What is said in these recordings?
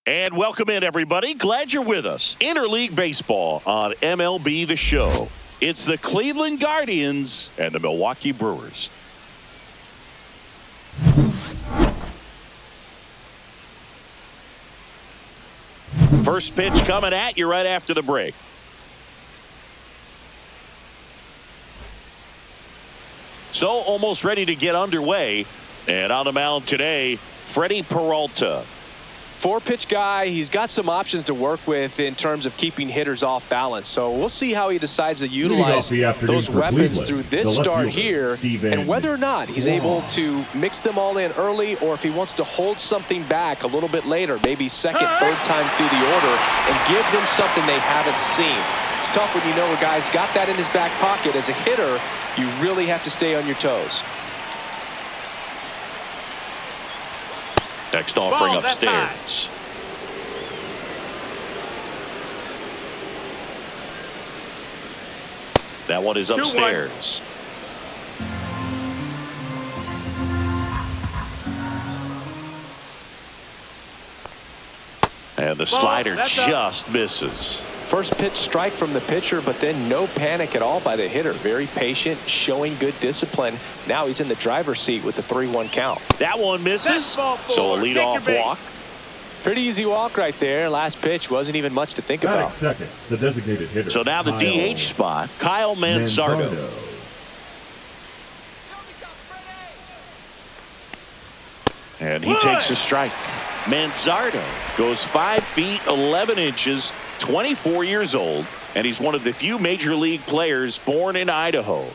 And welcome in, everybody. Glad you're with us. Interleague Baseball on MLB The Show. It's the Cleveland Guardians and the Milwaukee Brewers. First pitch coming at you right after the break. So almost ready to get underway. And on the mound today, Freddie Peralta. Four-pitch guy. He's got some options to work with in terms of keeping hitters off balance. So we'll see how he decides to utilize those weapons through this start here and whether or not he's able to mix them all in early or if he wants to hold something back a little bit later, maybe second, third time through the order and give them something they haven't seen. It's tough when you know a guy's got that in his back pocket. As a hitter, you really have to stay on your toes. Next offering upstairs. That one is upstairs. And the slider just misses. First pitch strike from the pitcher, but then no panic at all by the hitter. Very patient, showing good discipline. Now he's in the driver's seat with the 3-1 count. That one misses. So a leadoff walk. Pretty easy walk right there. Last pitch wasn't even much to think about. Second, the designated hitter. So now the DH spot, Kyle Manzardo. And he takes a strike. Manzardo goes 5 feet 11 inches, 24 years old, and he's one of the few major league players born in Idaho.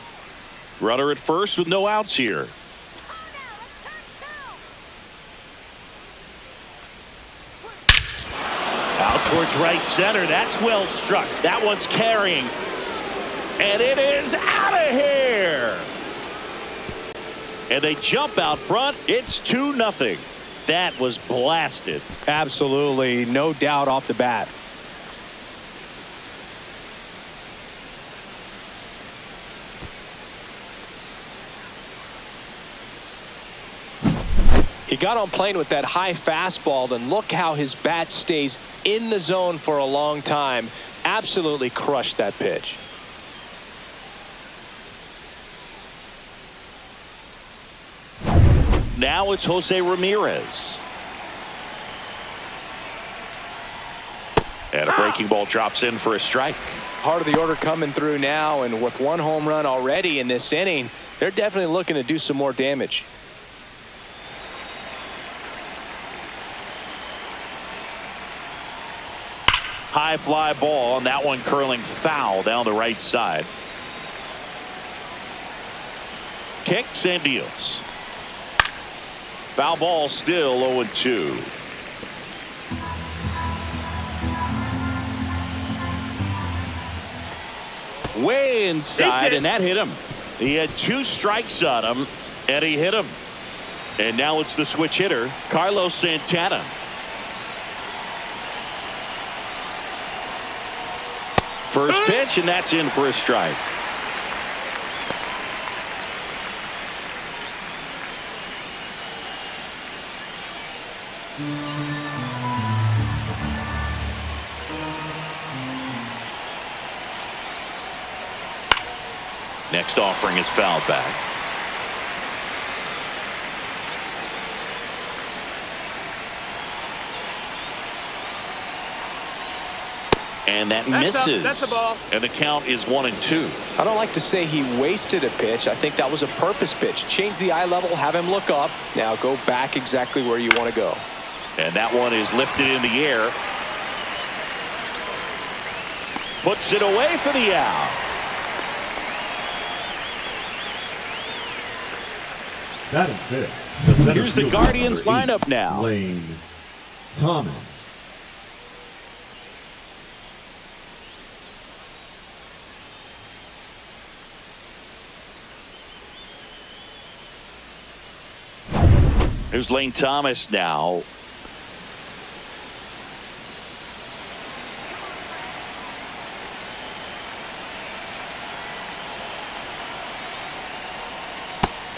Runner at first with no outs here. Out towards right center. That's well struck. That one's carrying. And it is out of here. And they jump out front. It's 2-0. That was blasted. Absolutely, no doubt off the bat. He got on plane with that high fastball, and look how his bat stays in the zone for a long time. Absolutely crushed that pitch. Now it's Jose Ramirez. And a breaking ball drops in for a strike. Heart of the order coming through now, and with one home run already in this inning, they're definitely looking to do some more damage. High fly ball, and that one curling foul down the right side. Kicks and deals. Foul ball, still 0-2. Way inside, and that hit him. He had 2 strikes on him, and he hit him. And now it's the switch hitter, Carlos Santana. First pitch, and that's in for a strike. Next offering is fouled back. And that misses. That's the ball. And the count is 1-2. I don't like to say he wasted a pitch. I think that was a purpose pitch. Change the eye level, have him look up. Now go back exactly where you want to go. And that one is lifted in the air. Puts it away for the out. That is it. Here's the Guardians lineup now. Lane Thomas. Here's Lane Thomas now.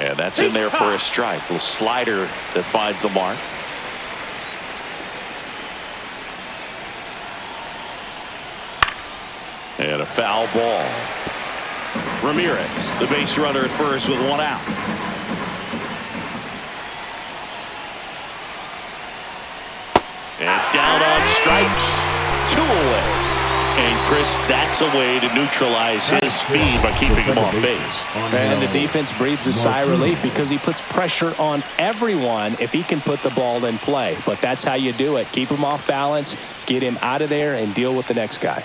And that's in there for a strike. Little slider that finds the mark. And a foul ball. Ramirez, the base runner at first with one out. And down on strikes. 2 away. And Chris, that's a way to neutralize his speed by keeping him off base. And the defense breathes a sigh of relief because he puts pressure on everyone if he can put the ball in play. But that's how you do it. Keep him off balance, get him out of there, and deal with the next guy.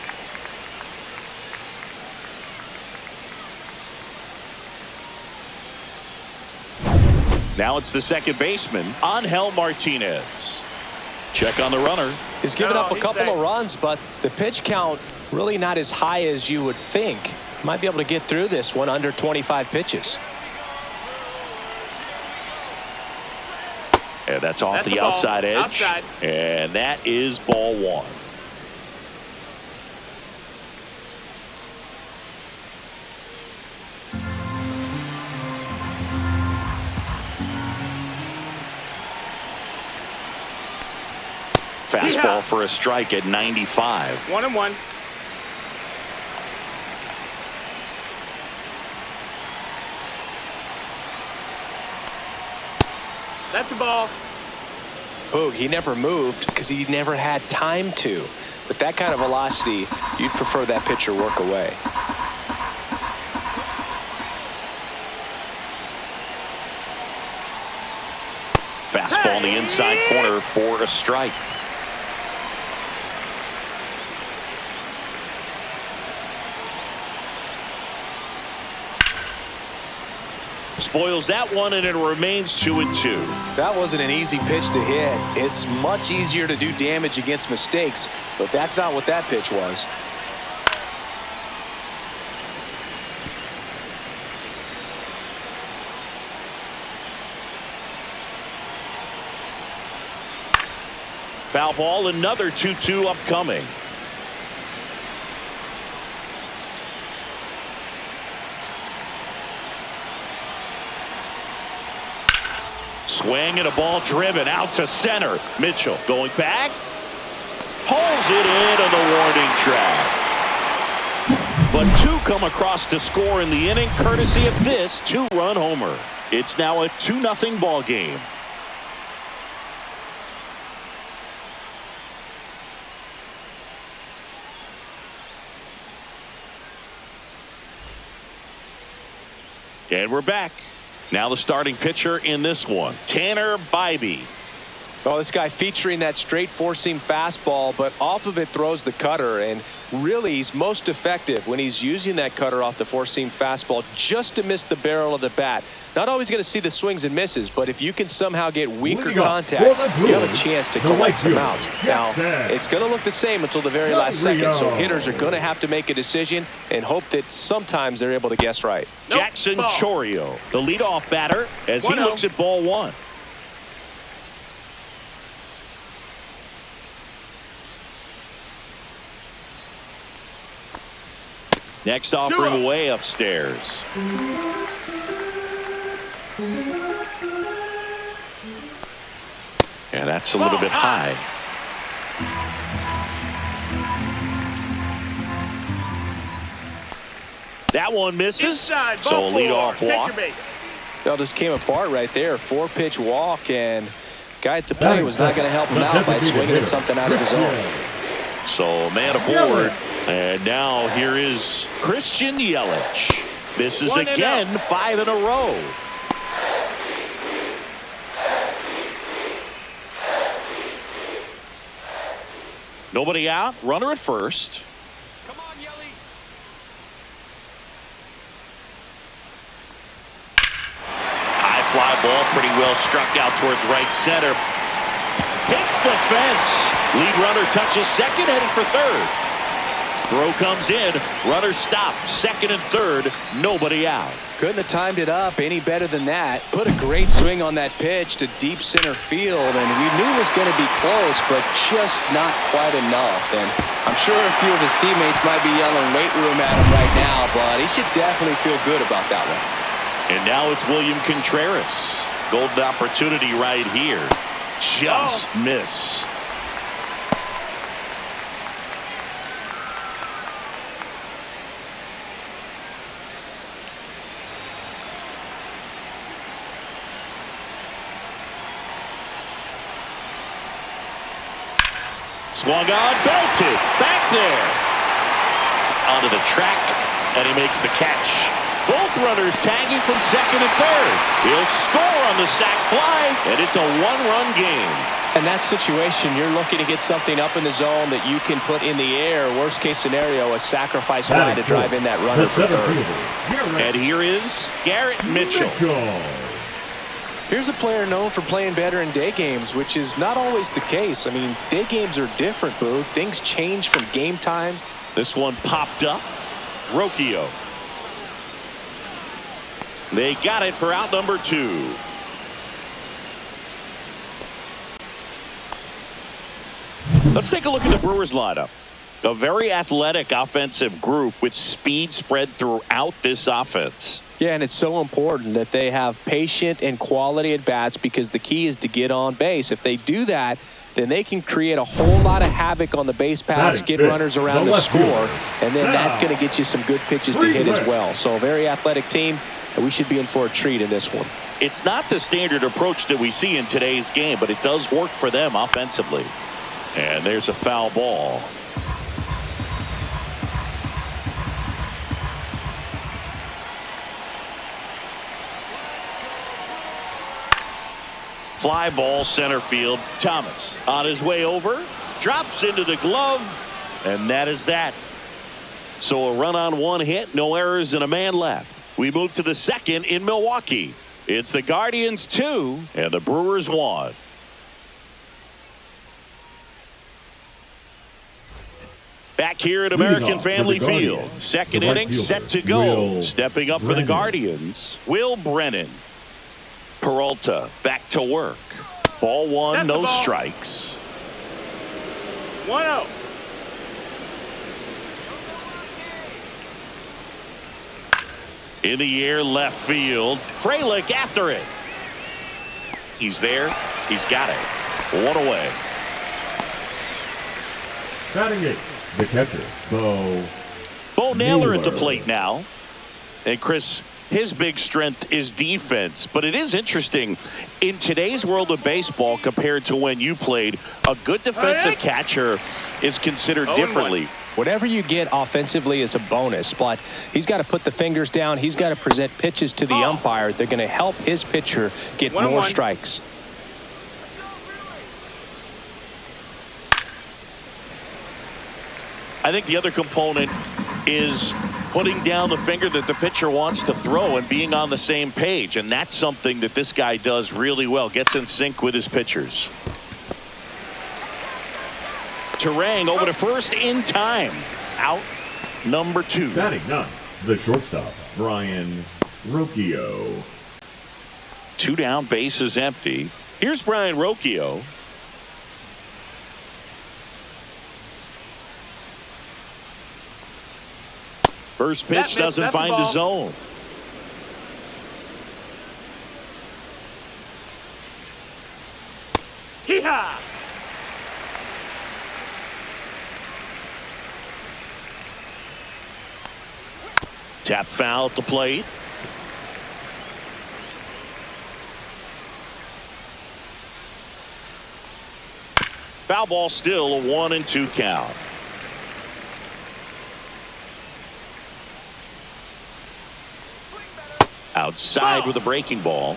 Now it's the second baseman, Angel Martinez. Check on the runner. He's given up a couple of runs, but the pitch count really not as high as you would think. Might be able to get through this one under 25 pitches. And that's off the outside edge. And that is ball 1. Fastball for a strike at 95. 1-1. That's the ball. Boog, he never moved because he never had time to. But that kind of velocity, you'd prefer that pitcher work away. Fastball in the inside corner for a strike. Spoils that one, and it remains 2-2. That wasn't an easy pitch to hit. It's much easier to do damage against mistakes, but that's not what that pitch was. Foul ball, another 2-2 upcoming. Swing and a ball driven out to center. Mitchell going back. Pulls it in on the warning track. But 2 come across to score in the inning courtesy of this 2-run homer. It's now a 2-0 ball game. And we're back. Now the starting pitcher in this one, Tanner Bybee. Oh, this guy featuring that straight four-seam fastball, but off of it throws the cutter, and really he's most effective when he's using that cutter off the four-seam fastball just to miss the barrel of the bat. Not always going to see the swings and misses, but if you can somehow get weaker contact, you have a chance to collect some outs. Now, it's going to look the same until the very last second, so hitters are going to have to make a decision and hope that sometimes they're able to guess right. Jackson Chorio, the leadoff batter, as he looks at ball 1. Next offering way upstairs. Yeah, that's a little bit high. That one misses. So a leadoff walk. That just came apart right there. 4-pitch walk, and guy at the plate was not going to help him out by swinging at something out of his zone. So man aboard. And now here is Christian Yelich. Misses again, 5 in a row. Nobody out, runner at first. Come on, Yelich. High fly ball, pretty well struck out towards right center. Hits the fence. Lead runner touches second, heading for third. Throw comes in, runner stopped, second and third, nobody out. Couldn't have timed it up any better than that. Put a great swing on that pitch to deep center field, and we knew it was going to be close, but just not quite enough. And I'm sure a few of his teammates might be yelling weight room at him right now, but he should definitely feel good about that one. And now it's William Contreras. Golden opportunity right here. Just missed. Swung on, belted, back there. Onto the track, and he makes the catch. Both runners tagging from second and third. He'll score on the sac fly, and it's a one-run game. In that situation, you're looking to get something up in the zone that you can put in the air. Worst case scenario, a sacrifice fly to drive in that runner for third. And here is Garrett Mitchell. Here's a player known for playing better in day games, which is not always the case. I mean, day games are different, Boo. Things change from game times. This one popped up. Rocchio. They got it for out number 2. Let's take a look at the Brewers lineup. A very athletic offensive group with speed spread throughout this offense. Yeah, and it's so important that they have patient and quality at bats, because the key is to get on base. If they do that, then they can create a whole lot of havoc on the base paths, get runners around the score, and then that's going to get you some good pitches to hit as well. So a very athletic team, and we should be in for a treat in this one. It's not the standard approach that we see in today's game, but it does work for them offensively. And there's a foul ball. Fly ball center field. Thomas on his way over, drops into the glove, and that is that. So a run on 1 hit, no errors, and a man left. We move to the second in Milwaukee. It's the Guardians 2 and the Brewers 1. Back here at American Family Field. Second inning set to go. Stepping up for the Guardians, Will Brennan. Peralta back to work. Ball 1, no strikes. 1-0. In the air, left field. Frelick after it. He's there. He's got it. 1 away. Batting it, the catcher, Bo Naylor at the plate now. And Chris, his big strength is defense, but it is interesting in today's world of baseball compared to when you played. A good defensive catcher is considered differently. Whatever you get offensively is a bonus, but he's got to put the fingers down. He's got to present pitches to the umpire. They're going to help his pitcher get more strikes. I think the other component is putting down the finger that the pitcher wants to throw and being on the same page. And that's something that this guy does really well. Gets in sync with his pitchers. Turang over to first in time. Out number 2. Batting 9, the shortstop, Brian Rocchio. 2 down, bases empty. Here's Brian Rocchio. First pitch doesn't find the zone. Hee-haw! Tap foul at the plate. Foul ball, still a 1-2 count. Outside with a breaking ball.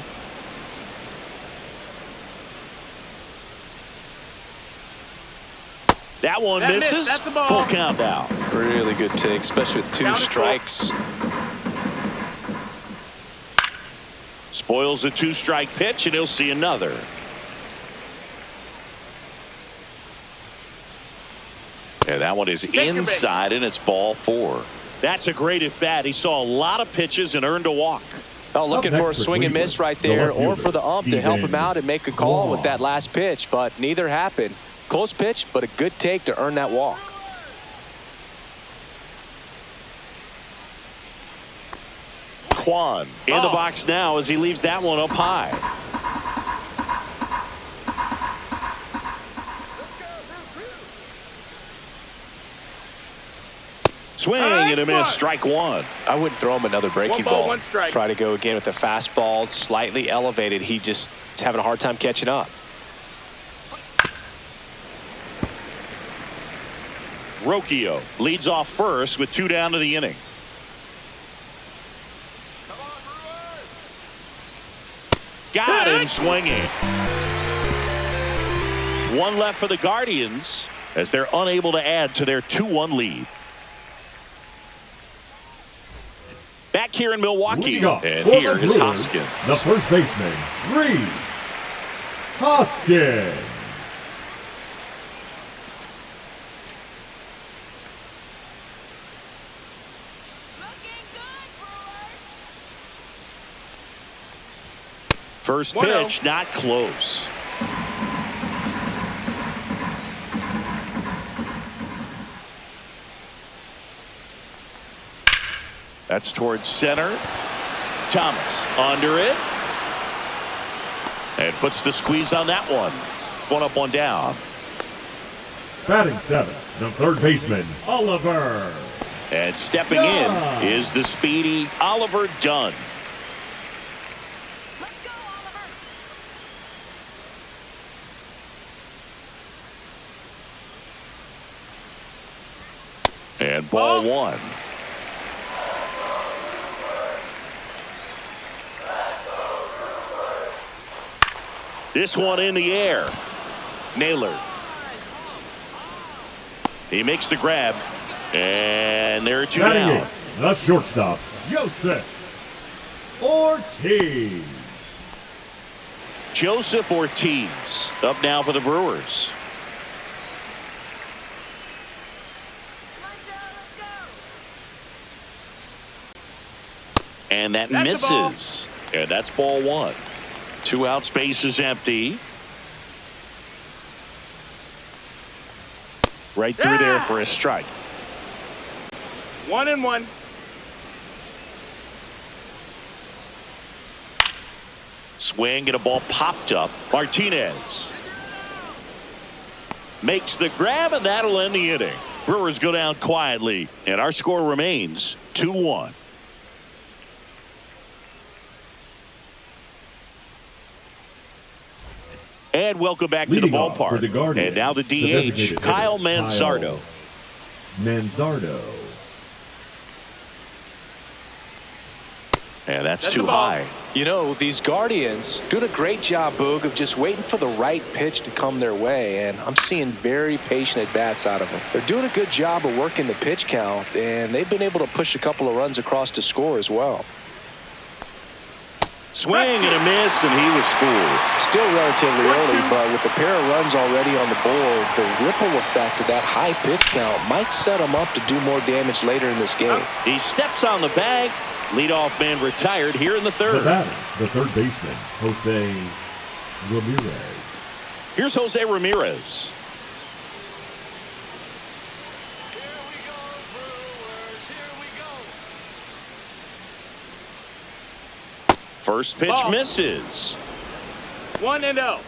That one misses. That's a ball. Full count now. Really good take, especially with 2 strikes. Spoils a 2-strike pitch, and he'll see another. And that one is inside, and it's ball 4. That's a great at bat. He saw a lot of pitches and earned a walk. Oh, looking for a swing and miss right there, or for the ump to help him out and make a call with that last pitch, but neither happened. Close pitch, but a good take to earn that walk. Kwan in the box now as he leaves that one up high. Swing and a miss, strike 1. I wouldn't throw him another breaking ball. 1 strike. Try to go again with the fastball, slightly elevated. He just is having a hard time catching up. Rocchio leads off first with 2 down to the inning. Got him swinging. 1 left for the Guardians as they're unable to add to their 2-1 lead. Back here in Milwaukee, and here is Hoskins. The first baseman, Reese Hoskins. First pitch, not close. That's towards center. Thomas under it. And puts the squeeze on that one. 1 up, 1 down. Batting 7th, the third baseman, Oliver. And stepping in is the speedy Oliver Dunn. And ball 1. This one in the air. Naylor. He makes the grab. And there are 2 down. The shortstop, Joseph Ortiz. Joseph Ortiz up now for the Brewers. And that misses. And that's ball 1. 2 outs, base is empty. Right through there for a strike. 1-1. Swing and a ball popped up. Martinez makes the grab, and that'll end the inning. Brewers go down quietly, and our score remains 2-1. And welcome back to the ballpark. And now the DH, Kyle Manzardo. And that's too high. You know, these Guardians doing a great job, Boog, of just waiting for the right pitch to come their way, and I'm seeing very patient at-bats out of them. They're doing a good job of working the pitch count, and they've been able to push a couple of runs across to score as well. Swing and a miss, and he was fooled. Still relatively early, but with a pair of runs already on the board, the ripple effect of that high pitch count might set him up to do more damage later in this game. He steps on the bag. Leadoff man retired here in the 3rd. The batter, the third baseman, Jose Ramirez. Here's Jose Ramirez. First pitch misses. 1-0.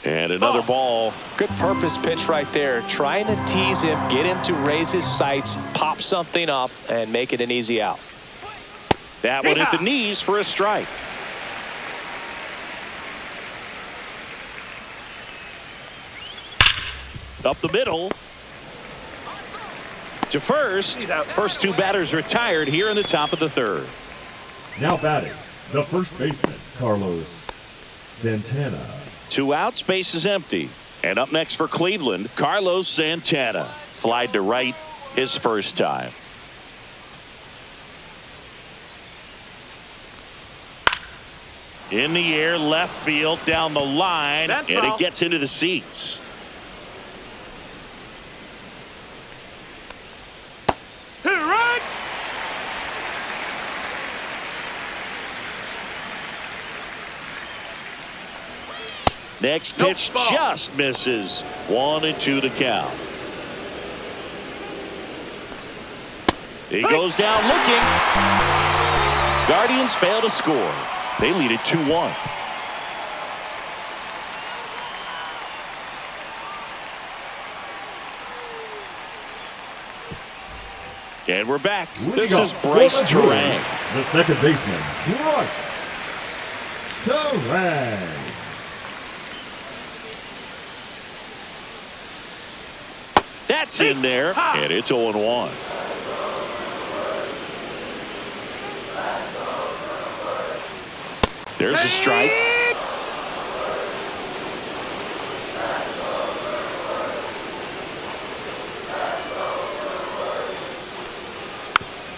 And another ball. Good purpose pitch right there. Trying to tease him, get him to raise his sights, pop something up, and make it an easy out. That one at the knees for a strike. Up the middle. To first. First 2 batters retired here in the top of the 3rd. Now batting, the first baseman, Carlos Santana. 2 outs, base is empty. And up next for Cleveland, Carlos Santana. Flied to right his first time. In the air, left field, down the line, and it gets into the seats. Right. Next pitch just misses. 1-2 to count. He goes down looking. Guardians fail to score. They lead it 2-1. And we're back. This is Bryce Terang. The second baseman, Bryce Correct. That's in there, and it's 0-1. There's a strike.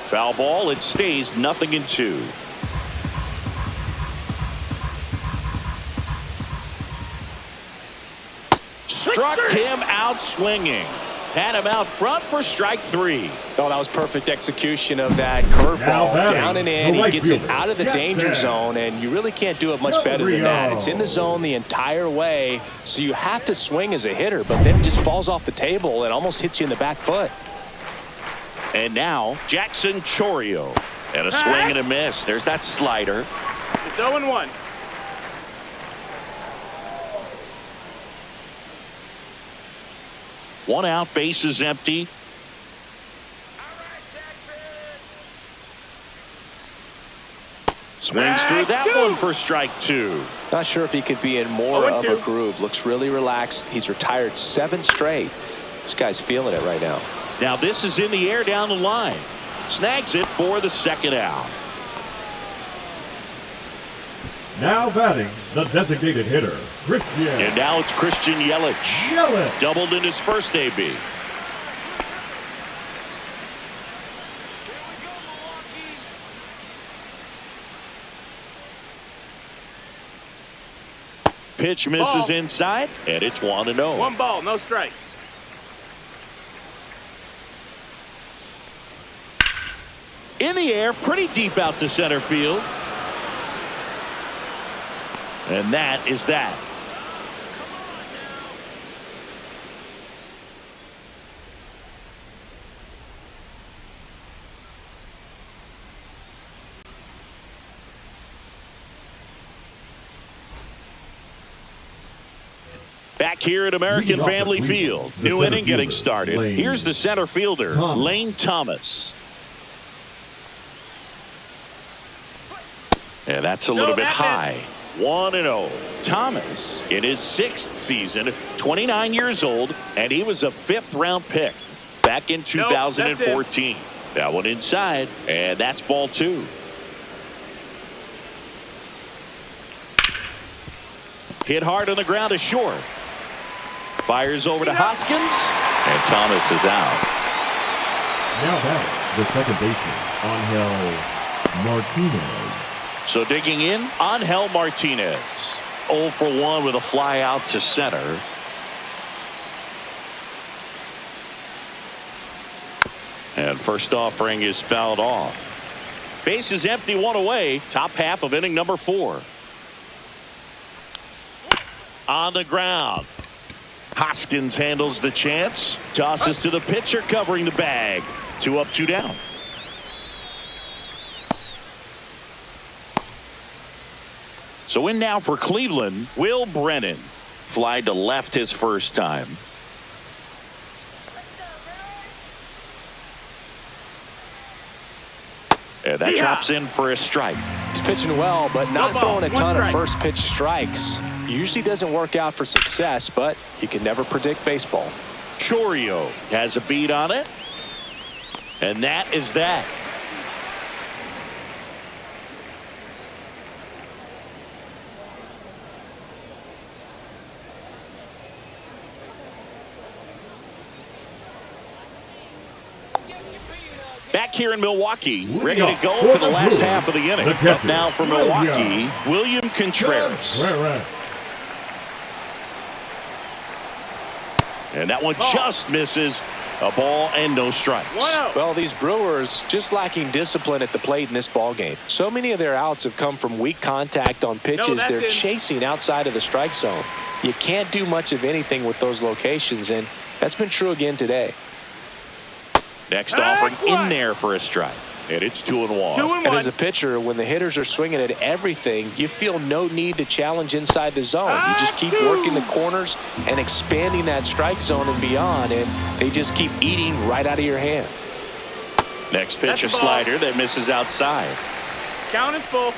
Foul ball. It stays 0-2. Struck him out swinging. Had him out front for strike 3. Oh, that was perfect execution of that curveball. Down and in. He gets it out of the danger zone, and you really can't do it much better than that. It's in the zone the entire way, so you have to swing as a hitter, but then it just falls off the table and almost hits you in the back foot. And now, Jackson Chourio. And a swing and a miss. There's that slider. It's 0-1. One out, base is empty. Swings through that one for strike 2. Not sure if he could be in more of a groove. Looks really relaxed. He's retired 7 straight. This guy's feeling it right now. Now this is in the air down the line. Snags it for the second out. Now batting, the designated hitter, Christian. And now it's Christian Yelich. Doubled in his first AB. Pitch misses inside, and it's 1-0. 1 ball, no strikes. In the air, pretty deep out to center field. And that is that. Back here at American Family Field. New inning getting started. Here's the center fielder, Lane Thomas. And that's a little bit high. 1-0. Thomas in his 6th season, 29 years old, and he was a 5th-round pick back in 2014. That one inside, and that's ball 2. Hit hard on the ground to short. Fires over to Hoskins, and Thomas is out. Now back, the second baseman, Angel Martinez. So digging in, Angel Martinez. 0 for 1 with a fly out to center. And first offering is fouled off. Base is empty, 1 away. Top half of inning number 4. On the ground. Hoskins handles the chance. Tosses to the pitcher covering the bag. 2 up, 2 down. So in now for Cleveland, Will Brennan. Fly to left his first time. And that drops in for a strike. He's pitching well, but not throwing a ton of first pitch strikes. Usually doesn't work out for success, but you can never predict baseball. Chourio has a beat on it. And that is that. Back here in Milwaukee, ready to go for the last half of the inning. Up now for Milwaukee, William Contreras. And that one just misses. A ball and no strikes. Well, these Brewers just lacking discipline at the plate in this ball game. So many of their outs have come from weak contact on pitches they're chasing outside of the strike zone. You can't do much of anything with those locations, and that's been true again today. Next offering in there for a strike. And it's 2-1. And as a pitcher, when the hitters are swinging at everything, you feel no need to challenge inside the zone. You just keep working the corners and expanding that strike zone and beyond, and they just keep eating right out of your hand. Next pitch, a slider that misses outside. Count is full.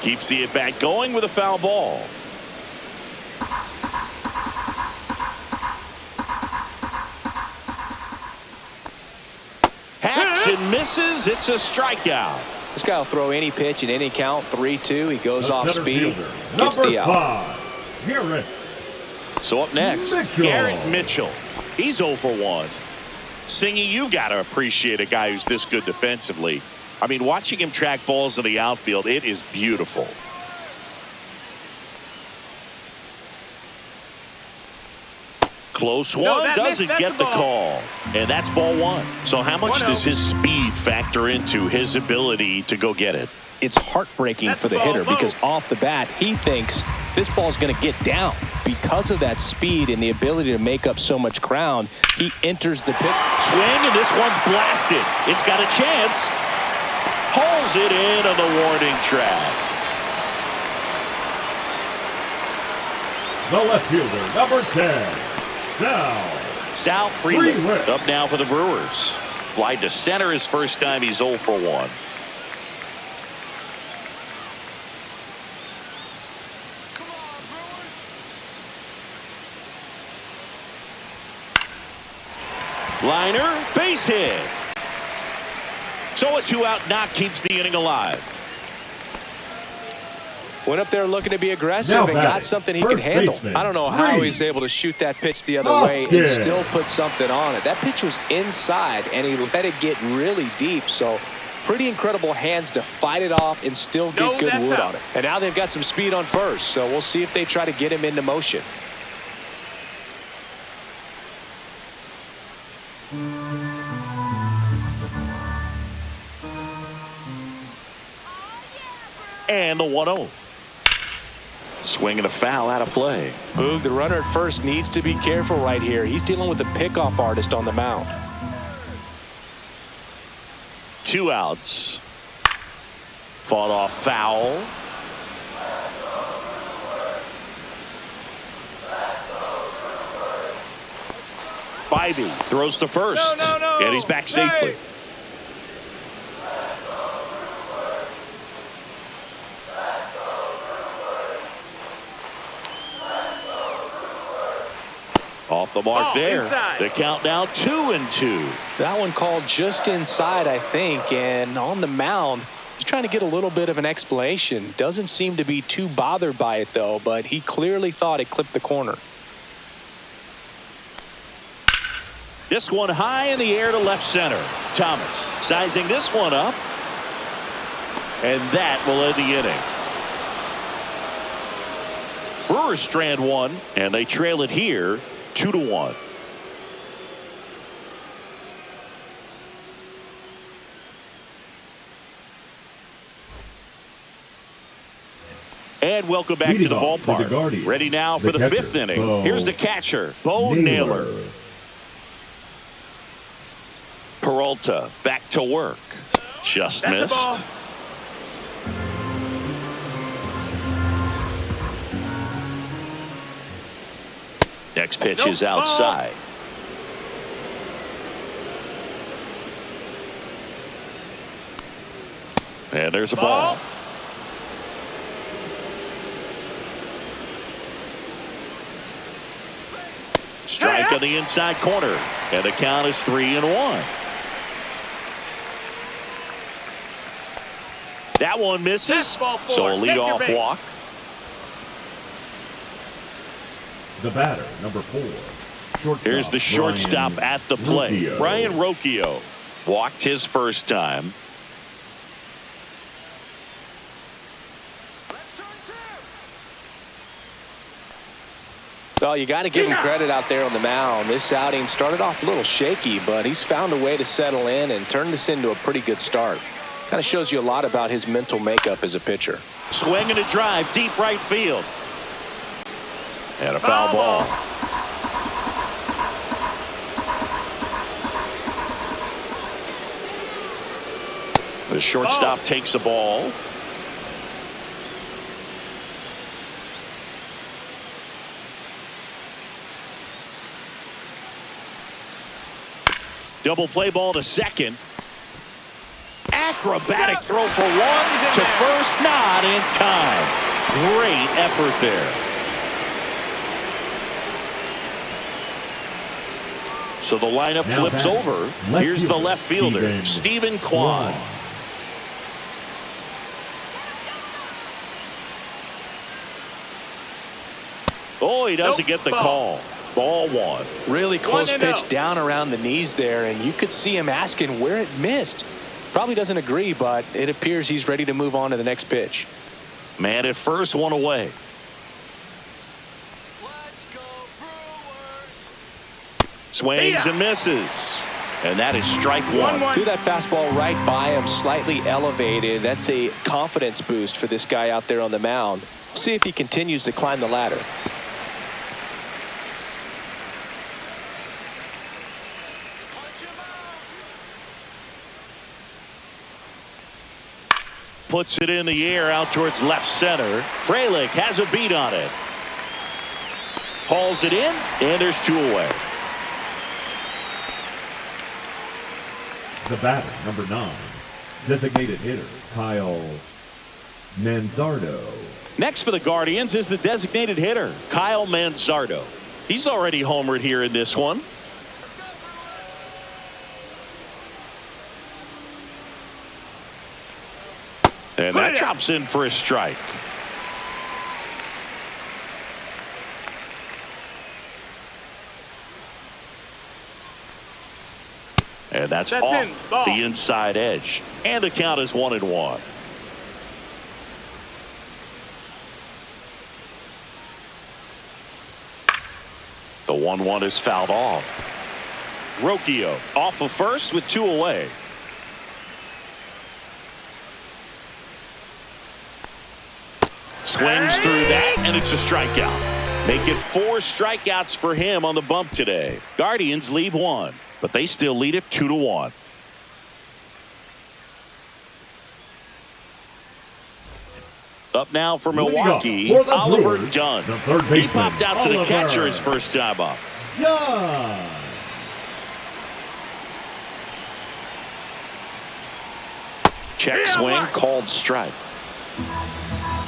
Keeps the at-bat going with a foul ball. Hacks and misses. It's a strikeout. This guy will throw any pitch in any count. 3-2. He goes The off center speed. fielder, Gets the number out. 5, Garrett. So up next, Mitchell. Garrett Mitchell. He's 0 for 1. Singy, you got to appreciate a guy who's this good defensively. I mean, watching him track balls in the outfield, it is beautiful. Close one, doesn't get the call. And that's ball 1. So how much does his speed factor into his ability to go get it? It's heartbreaking for the hitter because off the bat, he thinks this ball's going to get down. Because of that speed and the ability to make up so much ground, he enters the pit. Swing, and this one's blasted. It's got a chance. Hauls it in on the warning track. The left fielder, number 10, Sal Freeland up now for the Brewers. Fly to center his first time. He's 0 for 1. Liner, base hit. So a 2-out knock keeps the inning alive. Went up there looking to be aggressive Now and got something he can handle. I don't know how he's able to shoot that pitch the other way and still put something on it. That pitch was inside, and he let it get really deep. So pretty incredible hands to fight it off and still get good wood on it. And now they've got some speed on first, so we'll see if they try to get him into motion. And the 1-0. Swinging a foul out of play. Boog, the runner at first needs to be careful right here. He's dealing with a pickoff artist on the mound. 2 outs. Fought off foul. Bybee throws to first. And he's back safely. Off the mark there. Inside. The count now 2-2. That one called just inside, I think, and on the mound, he's trying to get a little bit of an explanation. Doesn't seem to be too bothered by it, though, but he clearly thought it clipped the corner. This one high in the air to left center. Thomas sizing this one up. And that will end the inning. Brewers strand one, and they trail it here 2-1. And welcome back to the ballpark. Ready now for the 5th inning. Here's the catcher, Bo Naylor. Peralta back to work. Just missed. Next pitch is outside. And there's a ball. Strike on the inside corner. And the count is 3-1. That one misses. So a leadoff walk. The batter, number 4. Here's the shortstop at the plate. Brian Rocchio walked his first time. Well, you got to give him credit out there on the mound. This outing started off a little shaky, but he's found a way to settle in and turn this into a pretty good start. Kind of shows you a lot about his mental makeup as a pitcher. Swing and a drive, deep right field. And a foul ball. The shortstop takes the ball. Double play ball to second. At Acrobatic throw for one to first, not in time. Great effort there. So the lineup flips over. Here's the left fielder, Stephen Kwan. Oh, he doesn't get the call. Ball one. Really close pitch down around the knees there, and you could see him asking where it missed. Probably doesn't agree, but it appears he's ready to move on to the next pitch. Man at first, one away. Let's go Brewers. Swings and misses. And that is strike one. Threw that fastball right by him, slightly elevated. That's a confidence boost for this guy out there on the mound. See if he continues to climb the ladder. Puts it in the air out towards left center. Frelick has a beat on it. Hauls it in, and there's two away. The batter, number 9, designated hitter, Kyle Manzardo. Next for the Guardians is the designated hitter, Kyle Manzardo. He's already homered here in this one. And that drops in for a strike. And that's off the inside edge. And the count is 1-1. The 1-1 is fouled off. Rocchio off of first with two away. Swings through that, and it's a strikeout. Make it 4 strikeouts for him on the bump today. Guardians lead 1, but they still lead it 2-1. Up now for Milwaukee, Oliver Dunn. He popped out to the catcher his first time up. Dunn. Check swing, called strike.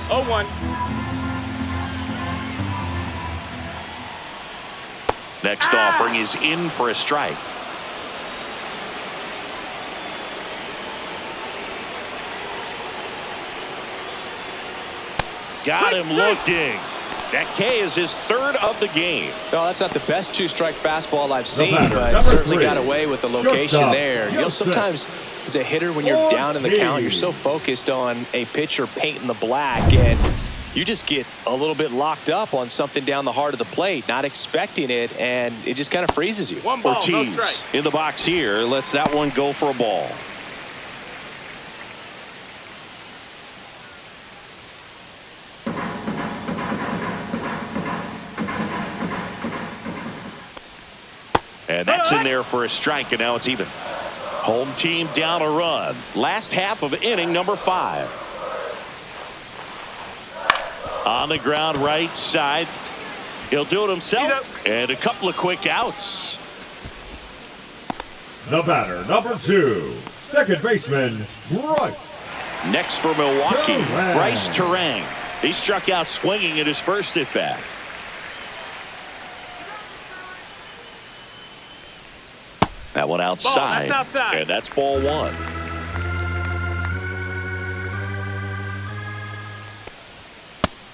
0-1. Next offering is in for a strike. Got him looking. That K is his third of the game. No, that's not the best 2-strike fastball I've seen, but certainly got away with the location there. You know, sometimes as a hitter, when you're down in the count, you're so focused on a pitcher painting the black, and you just get a little bit locked up on something down the heart of the plate, not expecting it, and it just kind of freezes you. 1 ball, no Ortiz strike. in the box here lets that one go for a ball. And that's in there for a strike, and now it's even. Home team down a run. Last half of inning number 5. On the ground right side. He'll do it himself. And a couple of quick outs. The batter, number 2, second baseman, Bryce. Next for Milwaukee, Bryce Terang. He struck out swinging at his first at bat. That one outside. Ball, that's outside. And that's ball 1.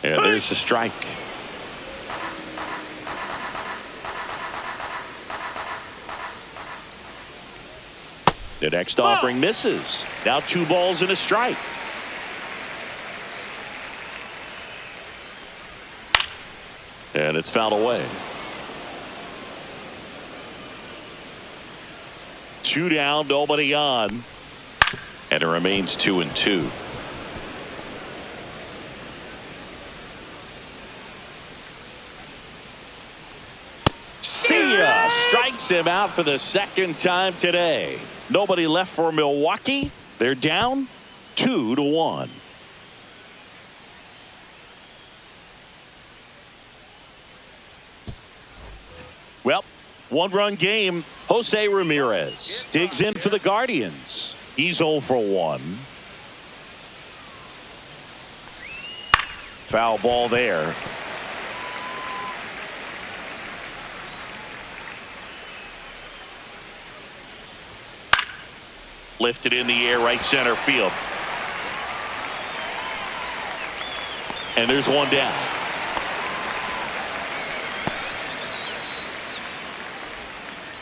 And there's the strike. The next offering misses. Now 2 balls and a strike. And it's fouled away. 2 down, nobody on. And it remains 2-2. See ya! Strikes him out for the second time today. Nobody left for Milwaukee. They're down 2-1. Well, 1-run game. Jose Ramirez digs in for the Guardians. He's 0 for 1. Foul ball there. Lifted in the air, right center field. And there's one down.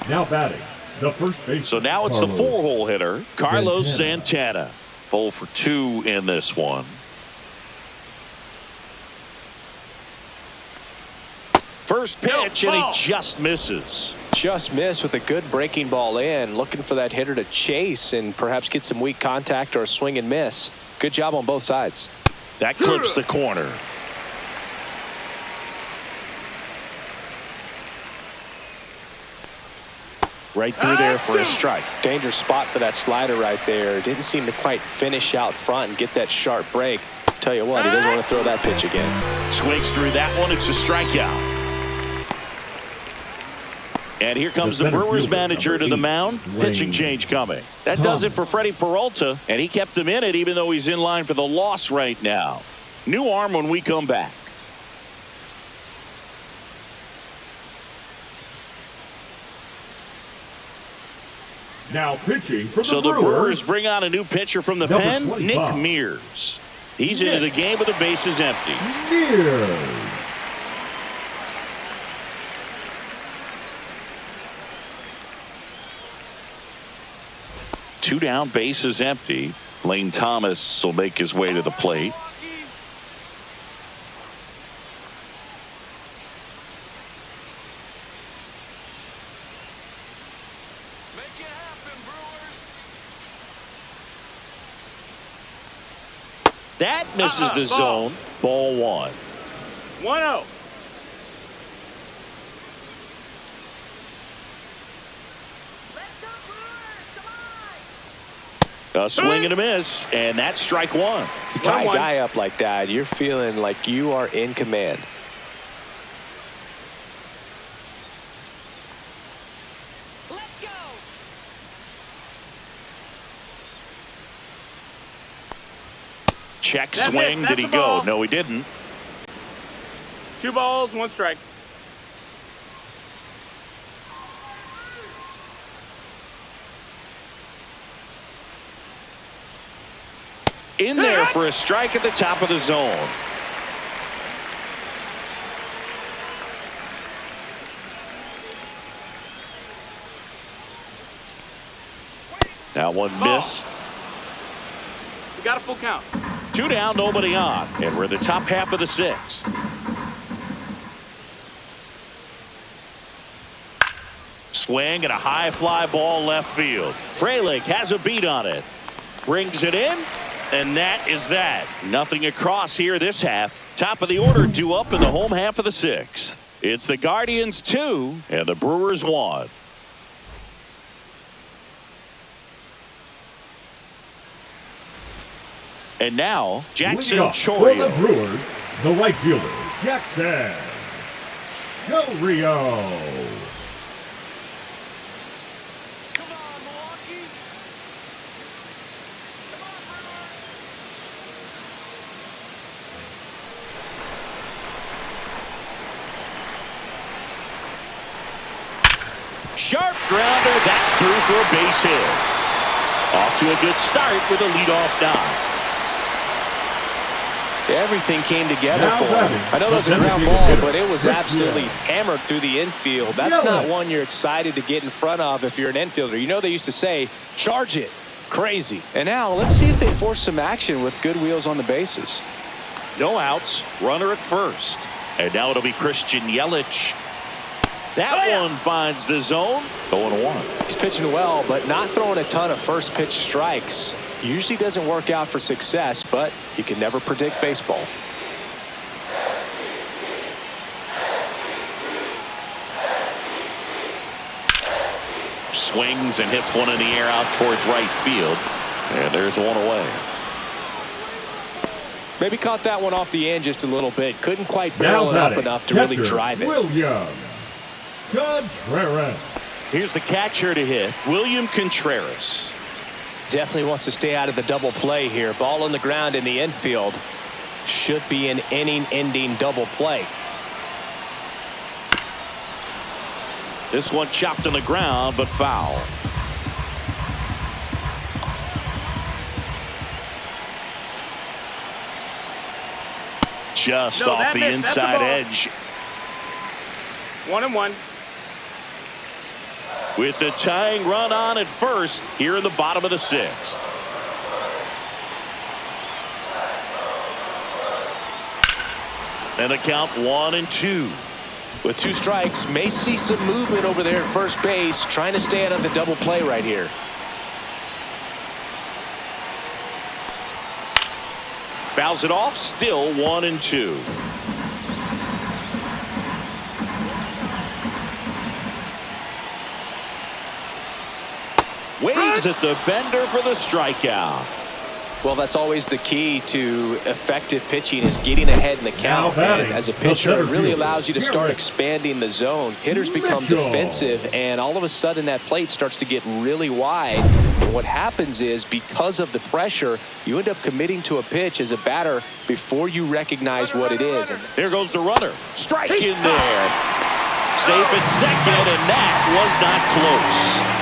Now batting, the first base. So now it's the 4-hole hitter, Carlos Santana. 0 for 2 in this one. First pitch, and he just misses. Just missed with a good breaking ball in. Looking for that hitter to chase and perhaps get some weak contact or a swing and miss. Good job on both sides. That clips the corner. Right through there for a strike. Dangerous spot for that slider right there. Didn't seem to quite finish out front and get that sharp break. Tell you what, he doesn't want to throw that pitch again. Swings through that one. It's a strikeout. And here comes the Brewers manager to the mound. Pitching change coming. That does it for Freddie Peralta, and he kept him in it even though he's in line for the loss right now. New arm when we come back. Now pitching for So the Brewers bring on a new pitcher from the pen, Nick Mears. He's into the game with the bases empty. Mears. Two down, bases empty. Lane Thomas will make his way to the plate. Make it happen, Brewers. That misses the zone. Ball 1. 1-0. A swing and a miss, and that's strike 1. You tie a guy up like that, you're feeling like you are in command. Let's go. Check That's swing. it. Did he That's the go? ball. No, he didn't. 2 balls, 1 strike. In there for a strike at the top of the zone. That one missed. We got a full count. 2 down, nobody on. And we're in the top half of the 6th. Swing and a high fly ball left field. Frelick has a beat on it. Brings it in. And that is that. Nothing across here this half. Top of the order due up in the home half of the 6th. It's the Guardians 2 and the Brewers 1. And now Jackson For the Chourio. Brewers, the right fielder, Jackson Chourio. Come on, Milwaukee. Come on, Brewers. Sharp grounder. That's through for a base hit. Off to a good start with a leadoff knock. Everything came together for him. I know that was a ground ball, but it was absolutely hammered through the infield. That's not one you're excited to get in front of if you're an infielder. You know they used to say, charge it. Crazy. And now let's see if they force some action with good wheels on the bases. No outs. Runner at first. And now it'll be Christian Yelich. That one finds the zone. 0-1. He's pitching well, but not throwing a ton of first pitch strikes. Usually doesn't work out for success, but you can never predict baseball. Swings and hits one in the air out towards right field. And there's one away. Maybe caught that one off the end just a little bit. Couldn't quite barrel it up enough to really drive it. William Contreras. Here's the catcher to hit, William Contreras. Definitely wants to stay out of the double play here. Ball on the ground in the infield. Should be an inning-ending double play. This one chopped on the ground, but foul. Just off the inside edge. 1-1. With the tying run on at first here in the bottom of the 6th. And a count 1-2. With 2 strikes, may see some movement over there at first base, trying to stay out of the double play right here. Fouls it off, still 1-2. Waves at the bender for the strikeout. Well, that's always the key to effective pitching, is getting ahead in the count. And as a pitcher, it really allows you to start expanding the zone. Hitters become defensive, and all of a sudden that plate starts to get really wide. And what happens is, because of the pressure, you end up committing to a pitch as a batter before you recognize what it is. There goes the runner. Strike in there. Safe at second, and that was not close.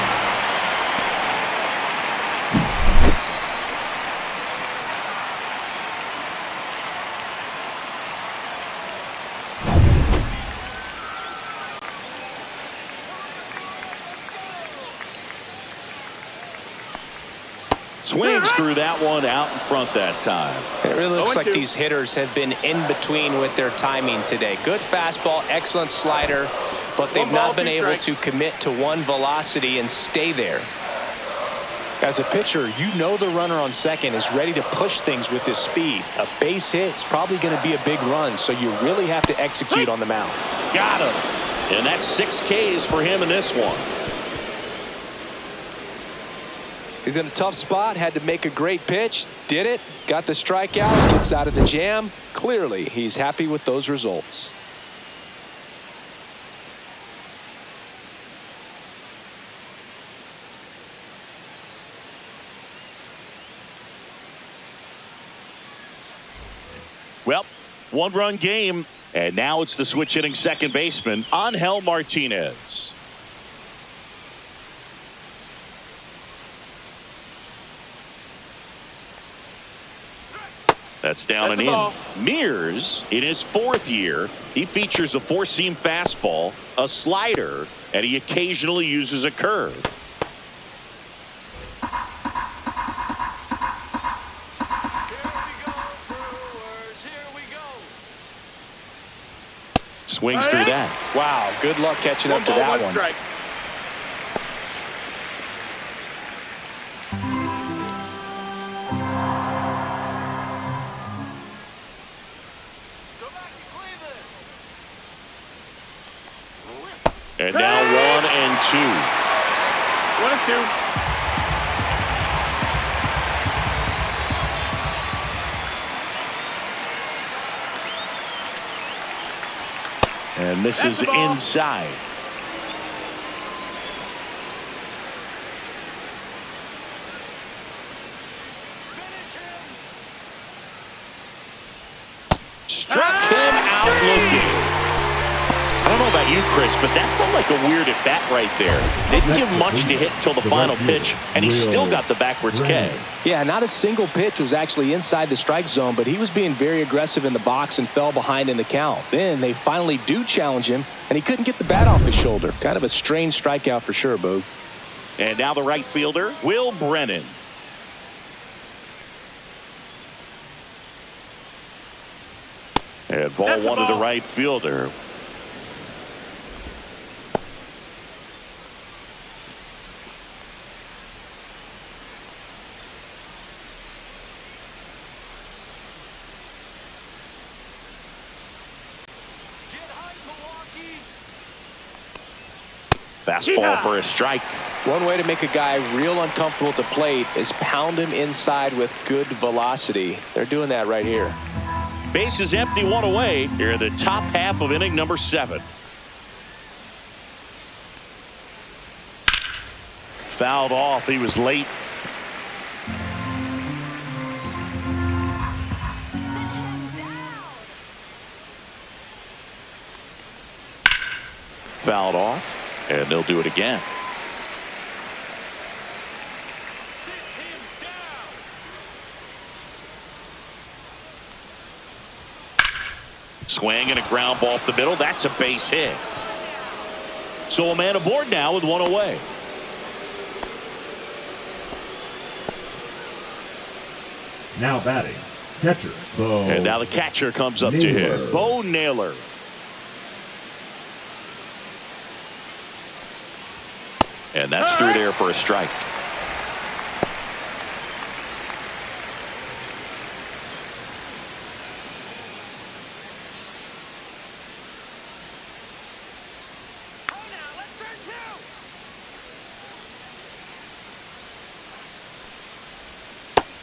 Swings through that one out in front that time. It really looks like these hitters have been in between with their timing today. Good fastball, excellent slider, but they've not been able to commit to one velocity and stay there. As a pitcher, you know the runner on second is ready to push things with his speed. A base hit's probably going to be a big run, so you really have to execute on the mound. Got him. And that's 6 Ks for him in this one. He's in a tough spot, had to make a great pitch, did it, got the strikeout, gets out of the jam. Clearly, he's happy with those results. Well, 1-run game, and now it's the switch hitting second baseman, Angel Martinez. That's down and in. Mears, in his 4th year, he features a 4-seam fastball, a slider, and he occasionally uses a curve. Swings through that. Wow, good luck catching up to that one. Strike. And now 1-2. 1-2. And this is inside. Struck him out looking. I don't know about you, Chris, but that felt like a weird at bat right there. Didn't give much to hit until the final pitch, and he still got the backwards K. Yeah, not a single pitch was actually inside the strike zone, but he was being very aggressive in the box and fell behind in the count. Then they finally do challenge him, and he couldn't get the bat off his shoulder. Kind of a strange strikeout for sure, Boog. And now the right fielder, Will Brennan. And ball one to the right fielder. Fastball for a strike. One way to make a guy real uncomfortable at the plate is pound him inside with good velocity. They're doing that right here. Base is empty, 1 away. Here in the top half of inning number 7. Fouled off. He was late. Fouled off, and they'll do it again. Sit him down. Swing and a ground ball up the middle. That's a base hit. So a man aboard now with one away. Now batting, catcher, Bo. And now the catcher comes up to him. Bo Naylor. And that's through there for a strike. Oh, now let's turn two.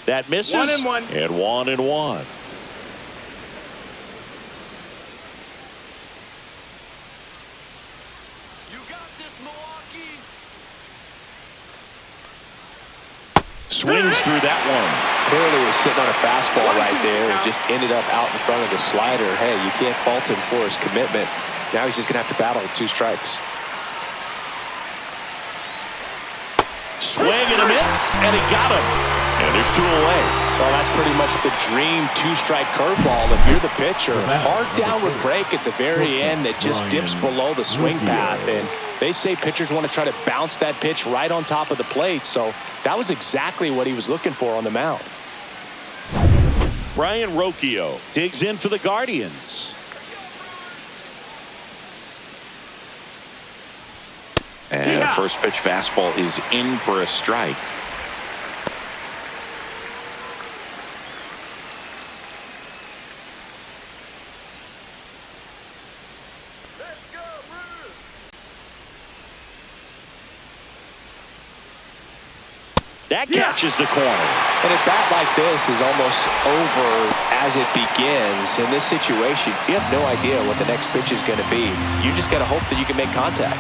That misses. 1-1. And 1-1. You got this, Milwaukee. Swings through that one. Clearly was sitting on a fastball right there and just ended up out in front of the slider. Hey, you can't fault him for his commitment. Now he's just going to have to battle with 2 strikes. Swing and a miss, and he got him. And there's 2 away. Well, that's pretty much the dream 2-strike curveball if you're the pitcher. Hard downward break at the very end that just dips below the swing path. And they say pitchers want to try to bounce that pitch right on top of the plate. So that was exactly what he was looking for on the mound. Brian Rocchio digs in for the Guardians. And the first pitch fastball is in for a strike. Let's go, Brewers. That catches the corner. And a bat like this is almost over as it begins. In this situation, you have no idea what the next pitch is going to be. You just got to hope that you can make contact.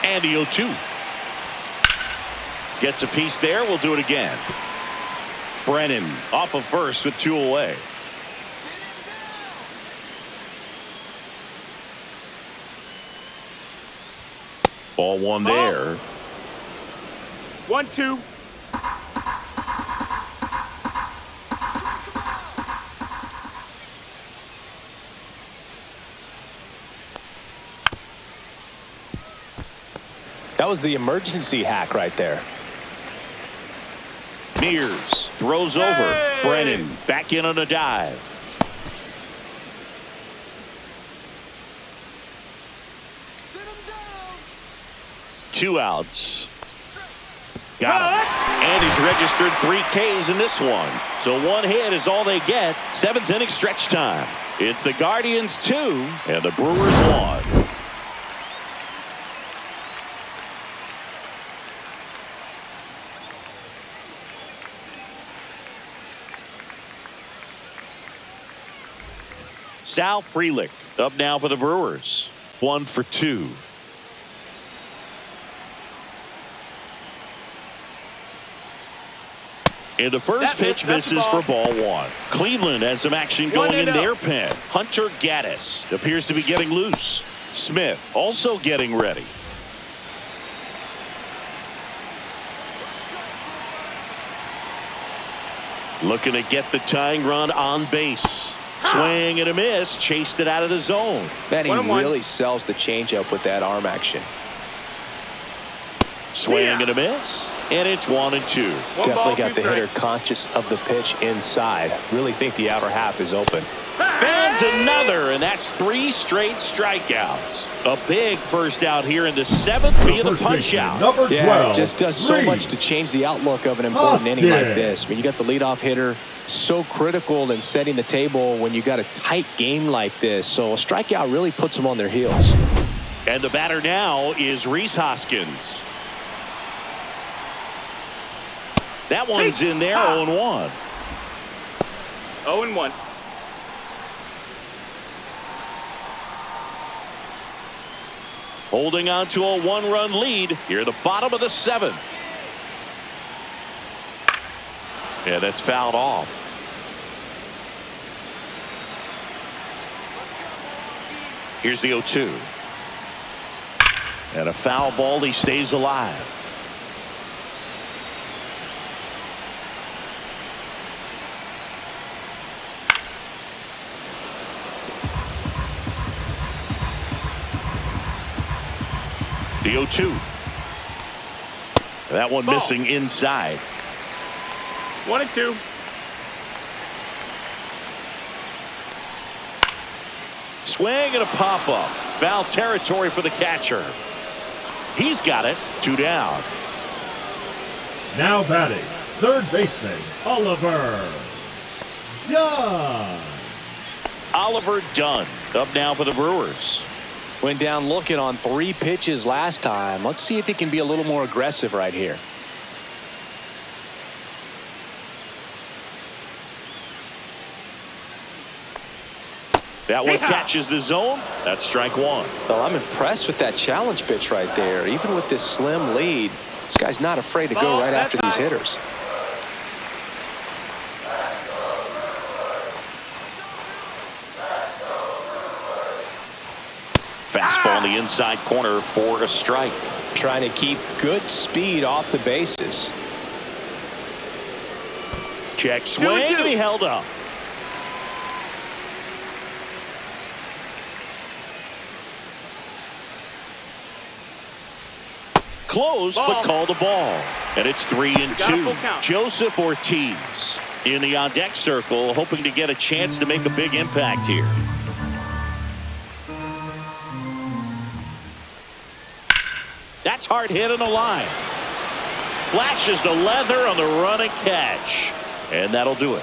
And the 0-2. Gets a piece there. We'll do it again. Brennan off of first with 2 away. Sit him down. Ball 1 there. 1-2. That was the emergency hack right there. Mears throws over. Brennan back in on a dive. Sit him down. 2 outs. Got him. And he's registered 3 Ks in this one. So 1 hit is all they get. 7th inning stretch time. It's the Guardians 2 and the Brewers 1. Sal Frelick up now for the Brewers. 1 for 2. And the first pitch misses for ball 1. Cleveland has some action going in their pen. Hunter Gaddis appears to be getting loose. Smith also getting ready. Looking to get the tying run on base. Swing and a miss. Chased it out of the zone. Man, he really sells the changeup with that arm action. Swing and a miss. And it's 1-2. Definitely got the hitter conscious of the pitch inside. Really think the outer half is open. Fans another, and that's 3 straight strikeouts. A big first out here in the 7th via the punch out. Number 12, Yeah, it just does so much to change the outlook of an important inning like this. I mean, you got the leadoff hitter, so critical in setting the table when you got a tight game like this. So a strikeout really puts them on their heels. And the batter now is Rhys Hoskins. That one's in there, 0-1. 0-1. Holding on to a 1-run lead here at the bottom of the 7th. Yeah, that's fouled off. Here's the 0-2. And a foul ball. He stays alive. The 0-2. That one missing inside. 1-2. Swing and a pop-up. Foul territory for the catcher. He's got it. 2 down. Now batting, third baseman, Oliver Dunn. Oliver Dunn up now for the Brewers. Went down looking on 3 pitches last time. Let's see if he can be a little more aggressive right here. That one catches the zone. That's strike 1. Well, I'm impressed with that challenge pitch right there. Even with this slim lead, this guy's not afraid to go right after these hitters. Fastball in the inside corner for a strike. Trying to keep good speed off the bases. Check swing, and he held up. Close, but called a ball. And it's 3-2. Joseph Ortiz in the on-deck circle, hoping to get a chance to make a big impact here. That's hard hit on the line. Flashes the leather on the run and catch. And that'll do it.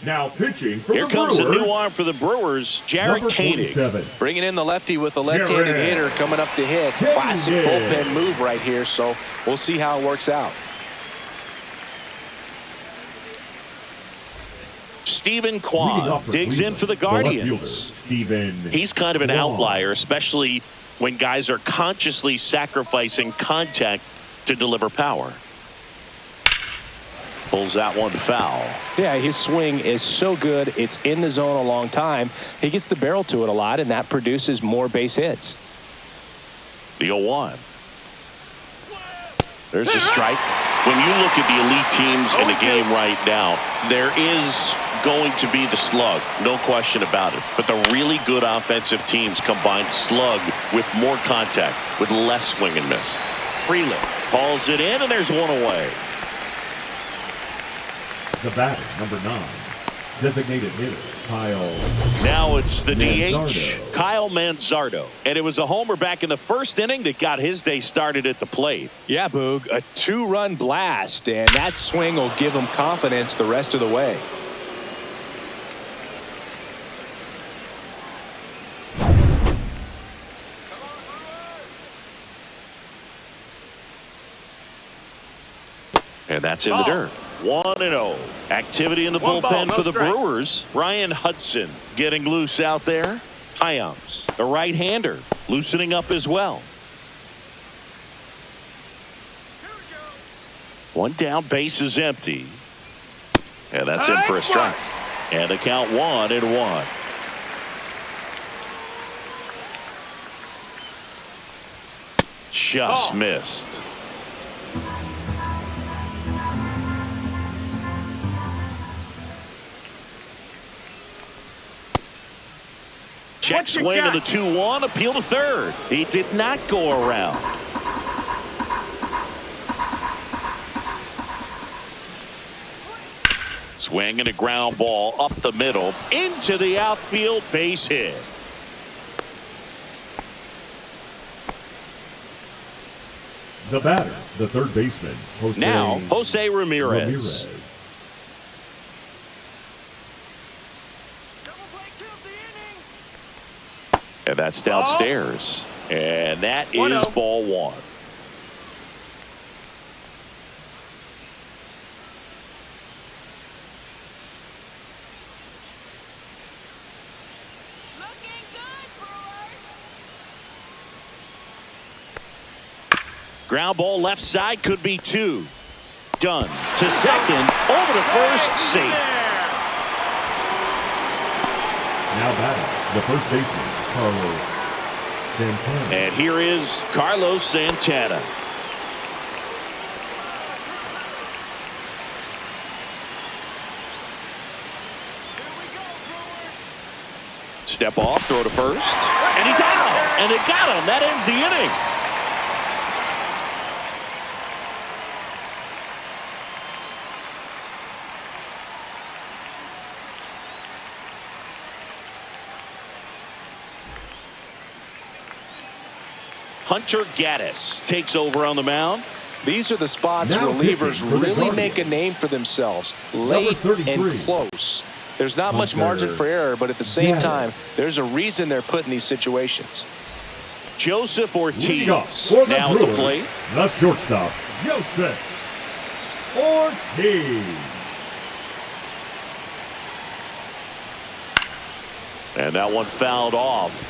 Now pitching for Here the comes Brewers, a new arm for the Brewers, Jared Koenig. Bringing in the lefty with a left-handed hitter coming up to hit. Classic bullpen move right here, so we'll see how it works out. Stephen Kwan digs in for the Guardians. He's kind of an outlier, especially when guys are consciously sacrificing contact to deliver power. Pulls that one foul. Yeah, his swing is so good. It's in the zone a long time. He gets the barrel to it a lot, and that produces more base hits. The 0-1. There's a strike. When you look at the elite teams in the game right now, there is going to be the slug, no question about it. But the really good offensive teams combine slug with more contact, with less swing and miss. Freeland hauls it in, and there's one away. The batter, number 9, designated hitter, Kyle. Now it's the Manzardo. DH, Kyle Manzardo. And it was a homer back in the first inning that got his day started at the plate. Yeah, Boog, a 2-run blast, and that swing will give him confidence the rest of the way. And that's in the dirt. 1-0. Activity in the bullpen for the Brewers. Ryan Hudson getting loose out there. Hyams, the right-hander, loosening up as well. One down, base is empty. And that's in for a strike. And the count 1-1. Just missed. Check swing to the 2-1, appeal to third. He did not go around. Swing and a ground ball up the middle into the outfield, base hit. The batter, the third baseman, Jose Ramirez. And that's downstairs. And that is ball 1. Ground ball left side, could be 2. Done. To second, over to first, safe. Now batting, the first baseman, Carlos Santana. And here is Carlos Santana. Step off, throw to first, and he's out, and they got him. That ends the inning. Hunter Gaddis takes over on the mound. These are the spots Now relievers pitching for the really Guardians. make a name for themselves. Late and close. There's not much margin for error, but at the same time, there's a reason they're put in these situations. Joseph Leading off Ortiz for the now at the Brewers, plate. the shortstop, Joseph Ortiz. And that one fouled off.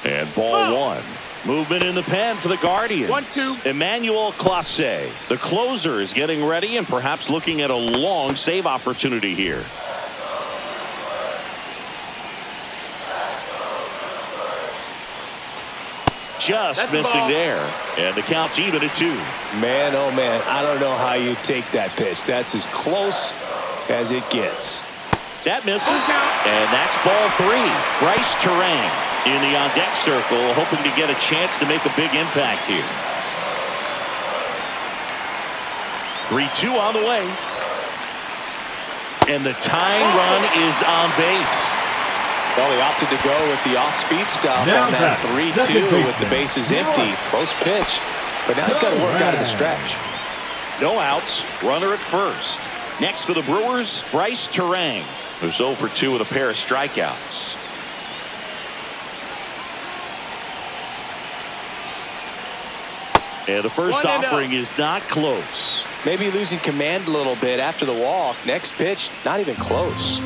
And ball 1. Movement in the pen for the Guardians. 1-2. Emmanuel Clase, the closer, is getting ready and perhaps looking at a long save opportunity here. Just That's the missing ball. there. And the count's even at 2. Man, oh man, I don't know how you take that pitch. That's as close as it gets. That misses. And that's ball 3. Bryce Terang in the on-deck circle, hoping to get a chance to make a big impact here. 3-2 on the way. And the tying run is on base. Well, he opted to go with the off-speed stuff Now on that batting, 3-2 second with the baseman, bases empty. Close pitch. But now he's got to work out of the stretch. No outs. Runner at first. Next for the Brewers, Bryce Terang, who's 0 for 2 with a pair of strikeouts. And the first 1-0. offering is not close. Maybe losing command a little bit after the walk. Next pitch, not even close.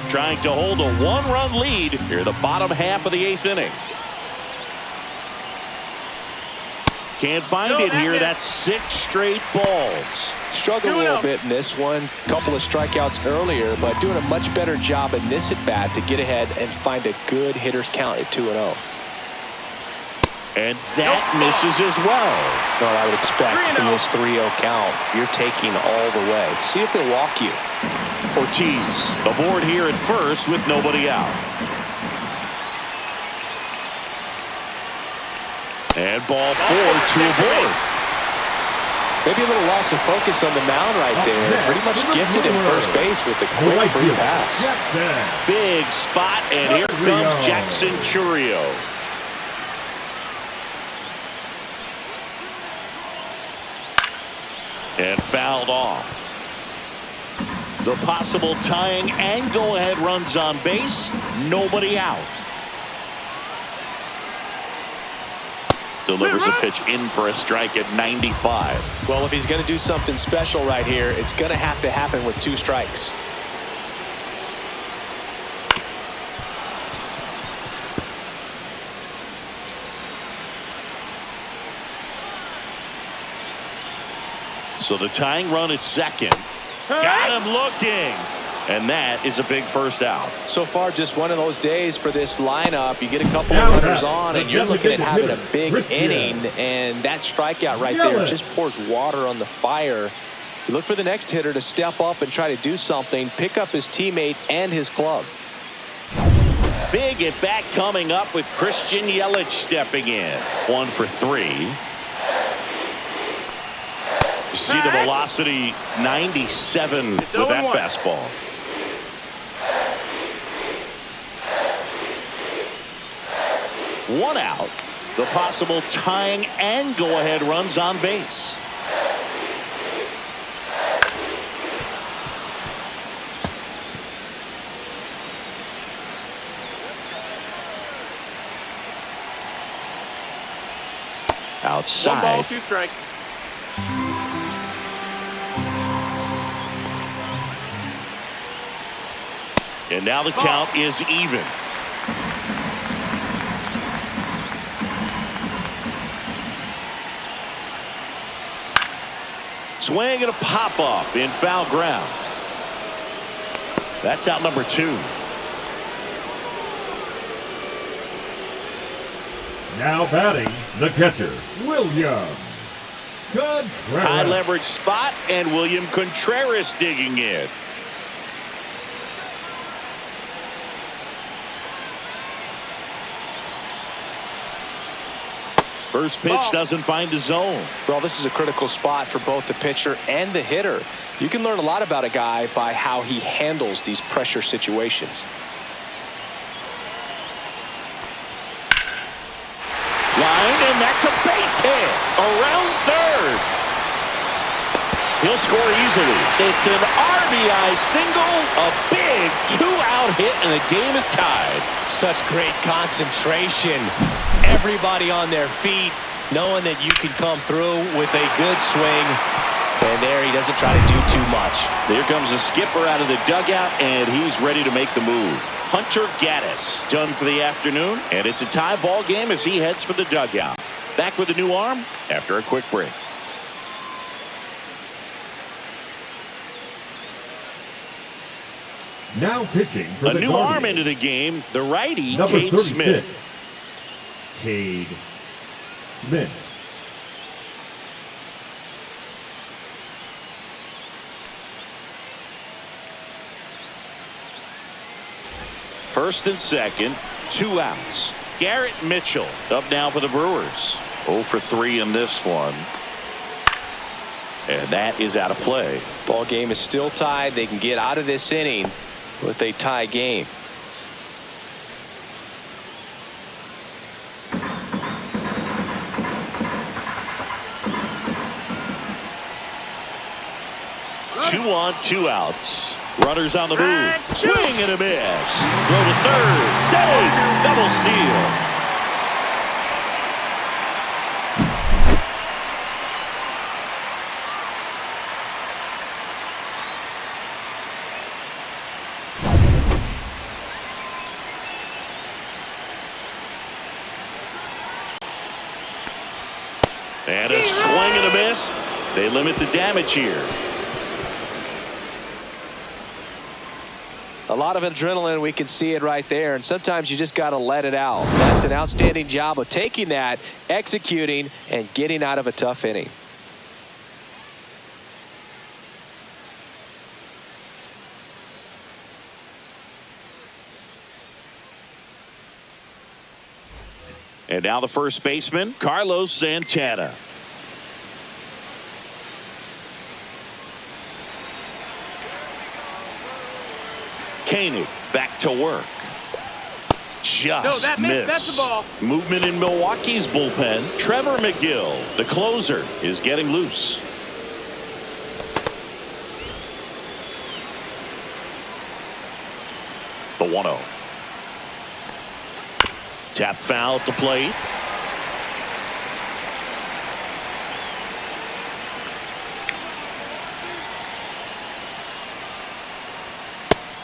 Trying to hold a 1-run lead here the bottom half of the 8th inning. Can't find it here. That's 6 straight balls. Struggled a little bit in this one. Couple of strikeouts earlier, but doing a much better job in this at bat to get ahead and find a good hitter's count at 2-0. And that misses as well. Well, I would expect in this 3-0 count, you're taking all the way. See if they walk you. Ortiz aboard here at first with nobody out. And ball 4 to aboard. Maybe a little loss of focus on the mound right there. Pretty much gifted at first base with a quick free pass. Big spot, and here comes Jackson Chourio. And fouled off. The possible tying and go-ahead runs on base. Nobody out. Delivers a pitch in for a strike at 95. Well, if he's going to do something special right here, it's going to have to happen with 2 strikes. So the tying run at second. Got him looking. And that is a big first out. So far, just one of those days for this lineup. You get a couple of runners on, and you're looking at having a big inning, and that strikeout right there just pours water on the fire. You look for the next hitter to step up and try to do something, pick up his teammate and his club. Big at bat coming up with Christian Yelich stepping in. 1 for 3. You see the velocity 97 with that fastball. One out. The possible tying and go-ahead runs on base. Outside. 1 ball, 2 strikes. And now the count is even. Swing and a pop-up in foul ground. That's out number 2. Now batting, the catcher, William Contreras. High leverage spot, and William Contreras digging in. First pitch doesn't find the zone. Well, this is a critical spot for both the pitcher and the hitter. You can learn a lot about a guy by how he handles these pressure situations. Line, and that's a base hit. Around third. He'll score easily. It's an RBI single, a big 2-out hit, and the game is tied. Such great concentration. Everybody on their feet, knowing that you can come through with a good swing. And there he doesn't try to do too much. There comes the skipper out of the dugout, and he's ready to make the move. Hunter Gaddis done for the afternoon, and it's a tie ball game as he heads for the dugout. Back with a new arm after a quick break. Now pitching for a the new Guardians. arm into the game, the righty, Number Cade 36, Smith. Cade Smith. First and second, 2 outs. Garrett Mitchell up now for the Brewers. 0 for 3 in this one. And that is out of play. Ball game is still tied. They can get out of this inning with a tie game. Two on, 2 outs. Runners on the move. Swing and a miss. Throw to third. Save. Double steal. And a swing and a miss. They limit the damage here. A lot of adrenaline, we can see it right there, and sometimes you just got to let it out. That's an outstanding job of taking that, executing, and getting out of a tough inning. And now the first baseman, Carlos Santana. Koenig back to work. Just missed. That's the ball. Movement in Milwaukee's bullpen. Trevor McGill, the closer, is getting loose. The 1-0. Tap foul at the plate.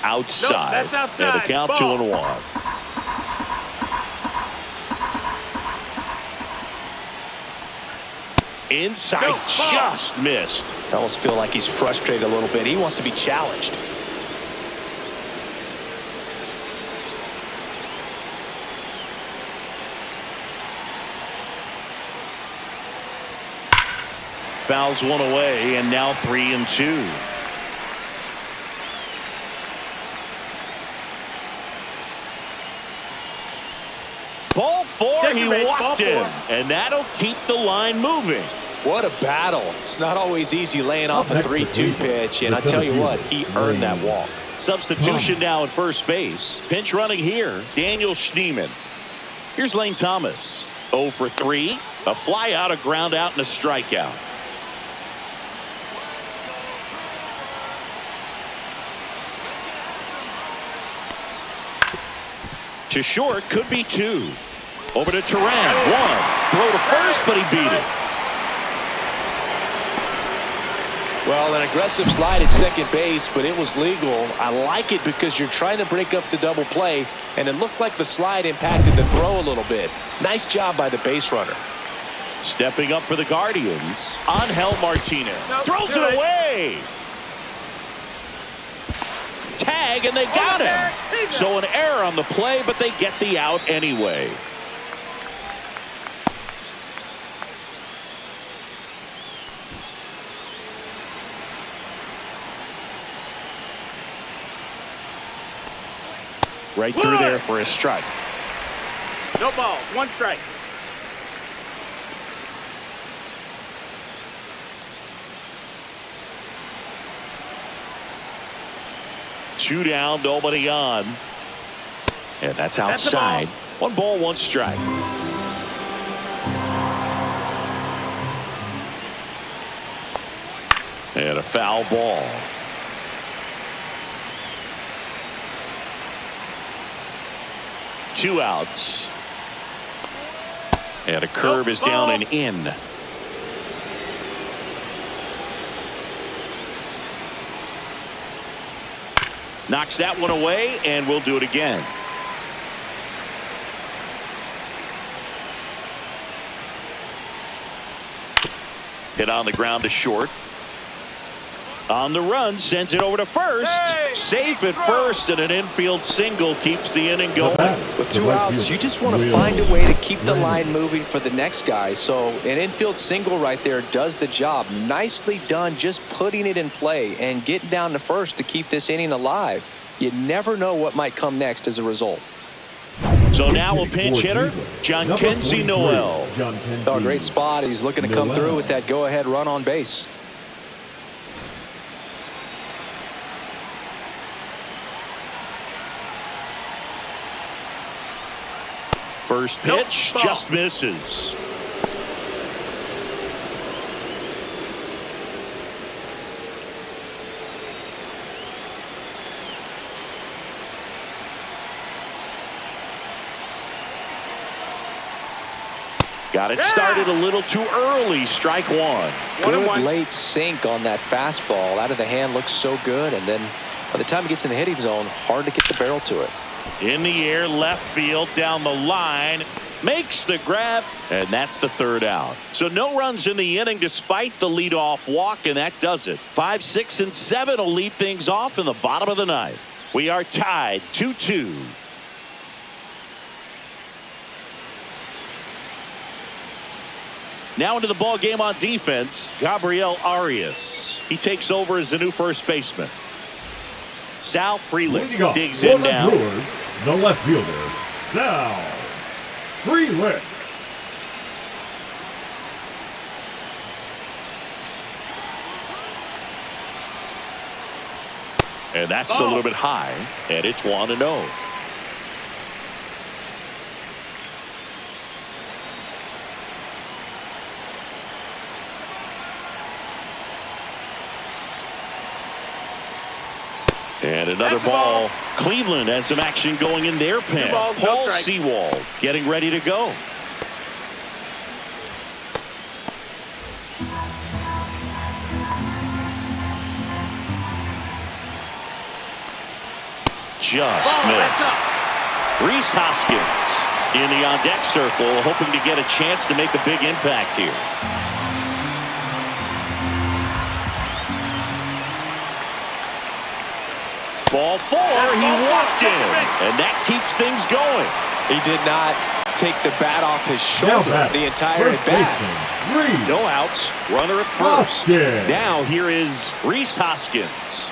Outside. Nope, that's outside. And a count Ball. 2-1. Inside, Go, ball. just missed. I almost feel like he's frustrated a little bit. He wants to be challenged. Fouls one away, and now 3-2. Ball 4, Take he your base, walked ball him, 4. and that'll keep the line moving. What a battle. It's not always easy laying off a next 3-2 to pitch, and I tell you what, he earned that walk. Substitution now at first base. Pinch running here, Daniel Schneemann. Here's Lane Thomas. 0 for 3. A fly out, a ground out, and a strikeout. To short, could be 2. Over to Turan. One. Throw to first, but he beat it. Well, an aggressive slide at second base, but it was legal. I like it because you're trying to break up the double play, and it looked like the slide impacted the throw a little bit. Nice job by the base runner. Stepping up for the Guardians, Angel Martinez. Throws it away. Tag, and they got him. So an error on the play, but they get the out anyway. Right through there for a strike. No ball. One strike. Two down, nobody on. And that's outside. One ball, one strike. And a foul ball. Two outs. And a curve is down and in. Knocks that one away, and we'll do it again. Hit on the ground to short. On the run, sends it over to first. Safe at first, and an infield single keeps the inning going. With two outs, you just want to find a way to keep the line moving for the next guy. So an infield single right there does the job. Nicely done, just putting it in play and getting down to first to keep this inning alive. You never know what might come next as a result. So now a pinch hitter, Jhonkensy Noel. Oh, great spot. He's looking to come through with that go-ahead run on base. First pitch just misses. Got it started a little too early. Strike one. Good late sink on that fastball. Out of the hand, looks so good. And then by the time it gets in the hitting zone, hard to get the barrel to it. In the air, left field, down the line. Makes the grab, and that's the third out. So no runs in the inning despite the leadoff walk, and that does it. 5, 6, and 7 will lead things off in the bottom of the ninth. We are tied 2-2. Now into the ball game on defense, Gabriel Arias. He takes over as the new first baseman. Sal Frelick digs in now. Brewers, the left fielder, Sal Frelick. And that's a little bit high, and it's 1-0. And another ball. Cleveland has some action going in their pen. Paul Sewald getting ready to go. Just missed. Rhys Hoskins in the on-deck circle, hoping to get a chance to make a big impact here. Ball 4, he walked in, and that keeps things going. He did not take the bat off his shoulder the entire at-bat. No outs, runner at first. Now here is Rhys Hoskins.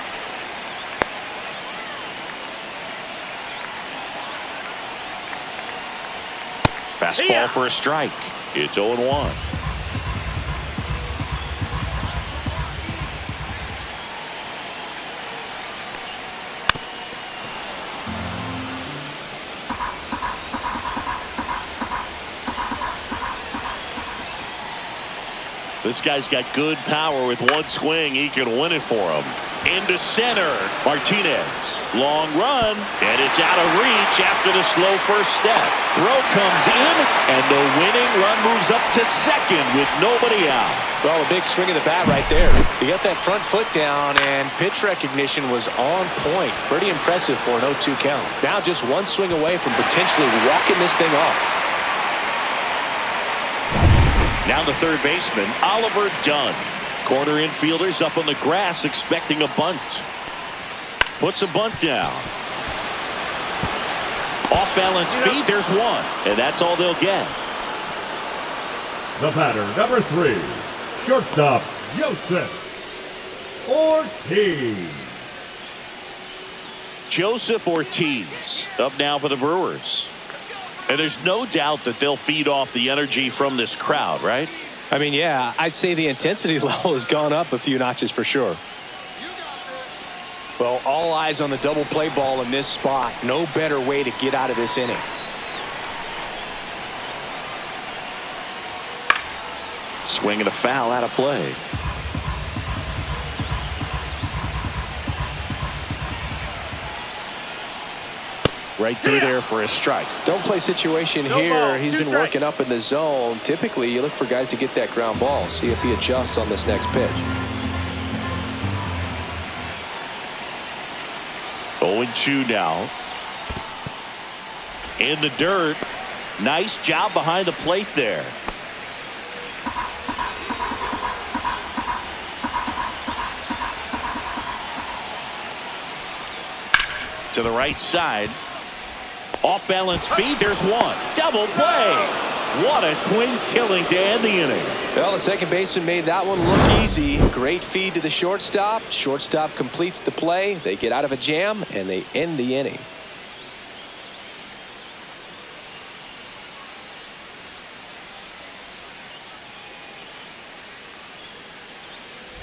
Fastball for a strike. It's 0-1. This guy's got good power. With one swing, he can win it for him. Into center. Martinez. Long run. And it's out of reach after the slow first step. Throw comes in. And the winning run moves up to second with nobody out. Well, a big swing of the bat right there. He got that front foot down, and pitch recognition was on point. Pretty impressive for an 0-2 count. Now just one swing away from potentially walking this thing off. Now the third baseman, Oliver Dunn. Corner infielders up on the grass expecting a bunt. Puts a bunt down. Off balance feed, there's one. And that's all they'll get. The batter, number 3, shortstop, Joseph Ortiz. Joseph Ortiz up now for the Brewers. And there's no doubt that they'll feed off the energy from this crowd, right? I mean, yeah, I'd say the intensity level has gone up a few notches for sure. Well, all eyes on the double play ball in this spot. No better way to get out of this inning. Swing and a foul out of play. Right through there for a strike. Don't play situation here. He's been working up in the zone. Typically, you look for guys to get that ground ball. See if he adjusts on this next pitch. 0-2 now. In the dirt. Nice job behind the plate there. To the right side. Off balance feed. There's one. Double play. What a twin killing to end the inning. Well, the second baseman made that one look easy. Great feed to the shortstop. Shortstop completes the play. They get out of a jam and they end the inning.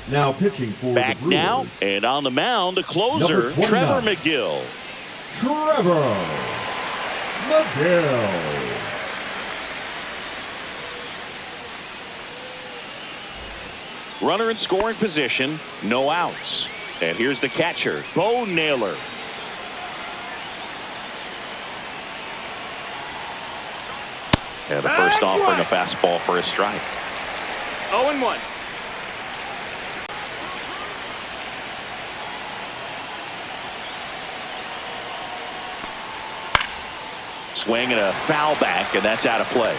Now pitching for Back the Brewers. now and on the mound, the closer, Number 29. Trevor McGill. Trevor McGill. Runner in scoring position, no outs. And here's the catcher, Bo Naylor. And the first offering a fastball for a strike. 0-1. Swing and a foul back, and that's out of play.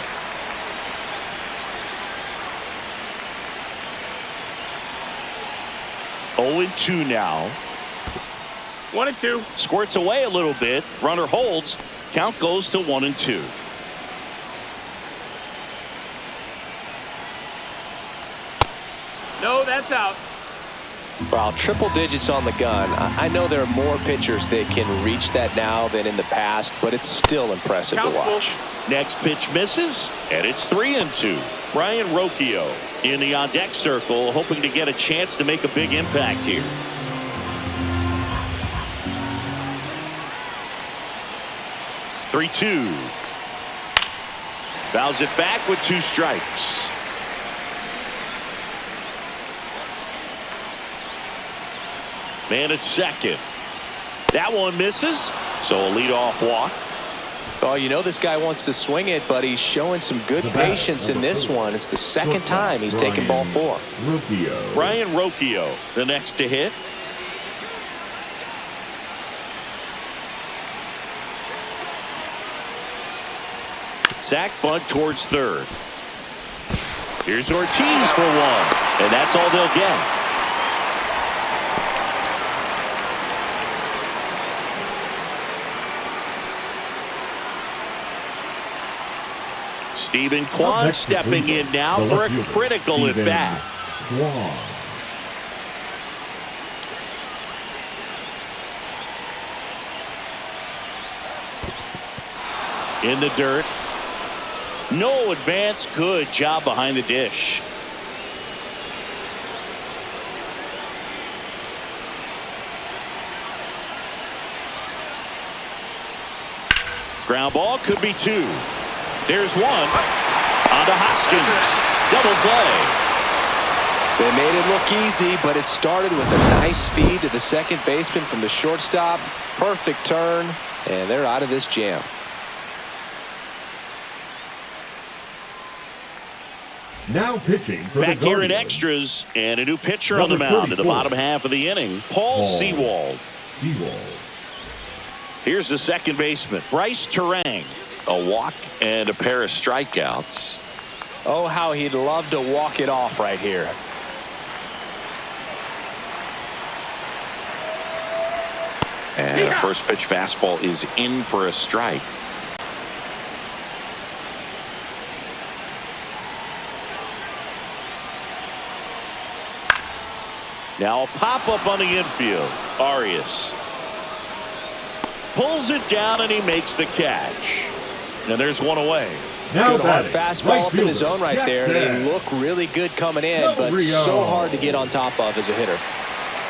Oh, 0-2 now. 1-2. Squirts away a little bit. Runner holds. Count goes to 1-2. No, that's out. Wow, triple digits on the gun. I know there are more pitchers that can reach that now than in the past, but it's still impressive to watch. Next pitch misses, and it's 3-2. Brian Rocchio in the on-deck circle, hoping to get a chance to make a big impact here. "3-2. Fouls it back with 2 strikes. Man at second. That one misses, so a leadoff walk. Oh, you know this guy wants to swing it, but he's showing some good patience in this one. It's the second time he's taken ball 4. Brian Rocchio, the next to hit. Sack bunt towards third. Here's Ortiz for one, and that's all they'll get. Stephen Kwan stepping in now for a critical at bat. In the dirt. No advance. Good job behind the dish. Ground ball could be 2. There's one. On to Hoskins. Double play. They made it look easy, but it started with a nice feed to the second baseman from the shortstop. Perfect turn, and they're out of this jam. Now pitching for Back the here in Guardians. extras, and a new pitcher on the Number mound in the 34. bottom half of the inning, Paul Sewald. Here's the second baseman, Bryce Terang. A walk and a pair of strikeouts. Oh, how he'd love to walk it off right here. And the first pitch fastball is in for a strike. Now a pop-up on the infield. Arias pulls it down, and he makes the catch. And there's one away. Now Good hard batting, fastball up in the fielder, zone right there. Jackson. They look really good coming in, but Del so Rio. hard to get on top of as a hitter.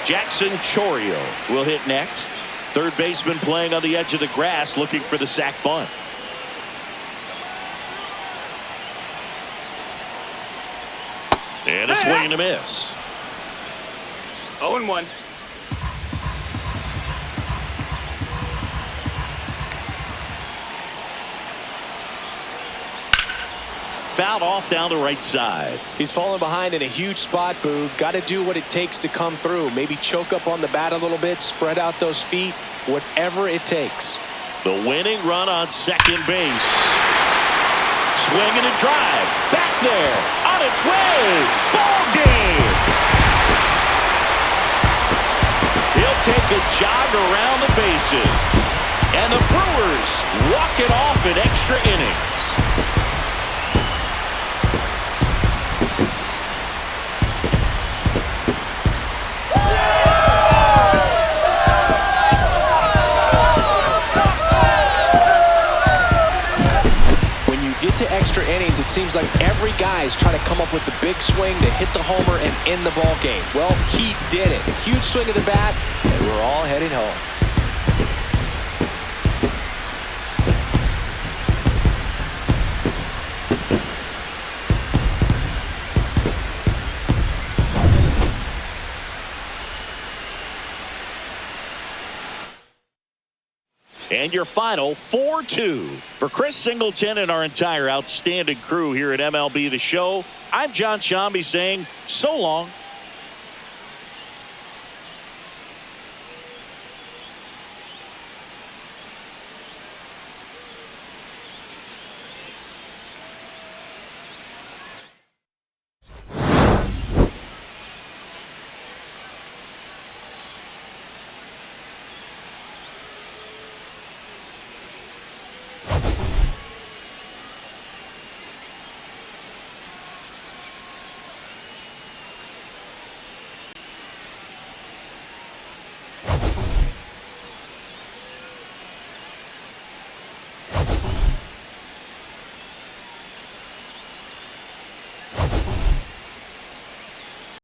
Jackson Chorio will hit next. Third baseman playing on the edge of the grass, looking for the sac bunt. And a swing and a miss. 0-1. Fouled off down the right side. He's falling behind in a huge spot, Boog. Got to do what it takes to come through. Maybe choke up on the bat a little bit, spread out those feet, whatever it takes. The winning run on second base. Swing and a drive. Back there. On its way. Ball game. He'll take a jog around the bases. And the Brewers walk it off in extra innings. To extra innings, it seems like every guy is trying to come up with the big swing to hit the homer and end the ball game. Well, he did it. Huge swing of the bat, and we're all heading home. And your final 4-2. For Chris Singleton and our entire outstanding crew here at MLB The Show, I'm John Shambi saying so long.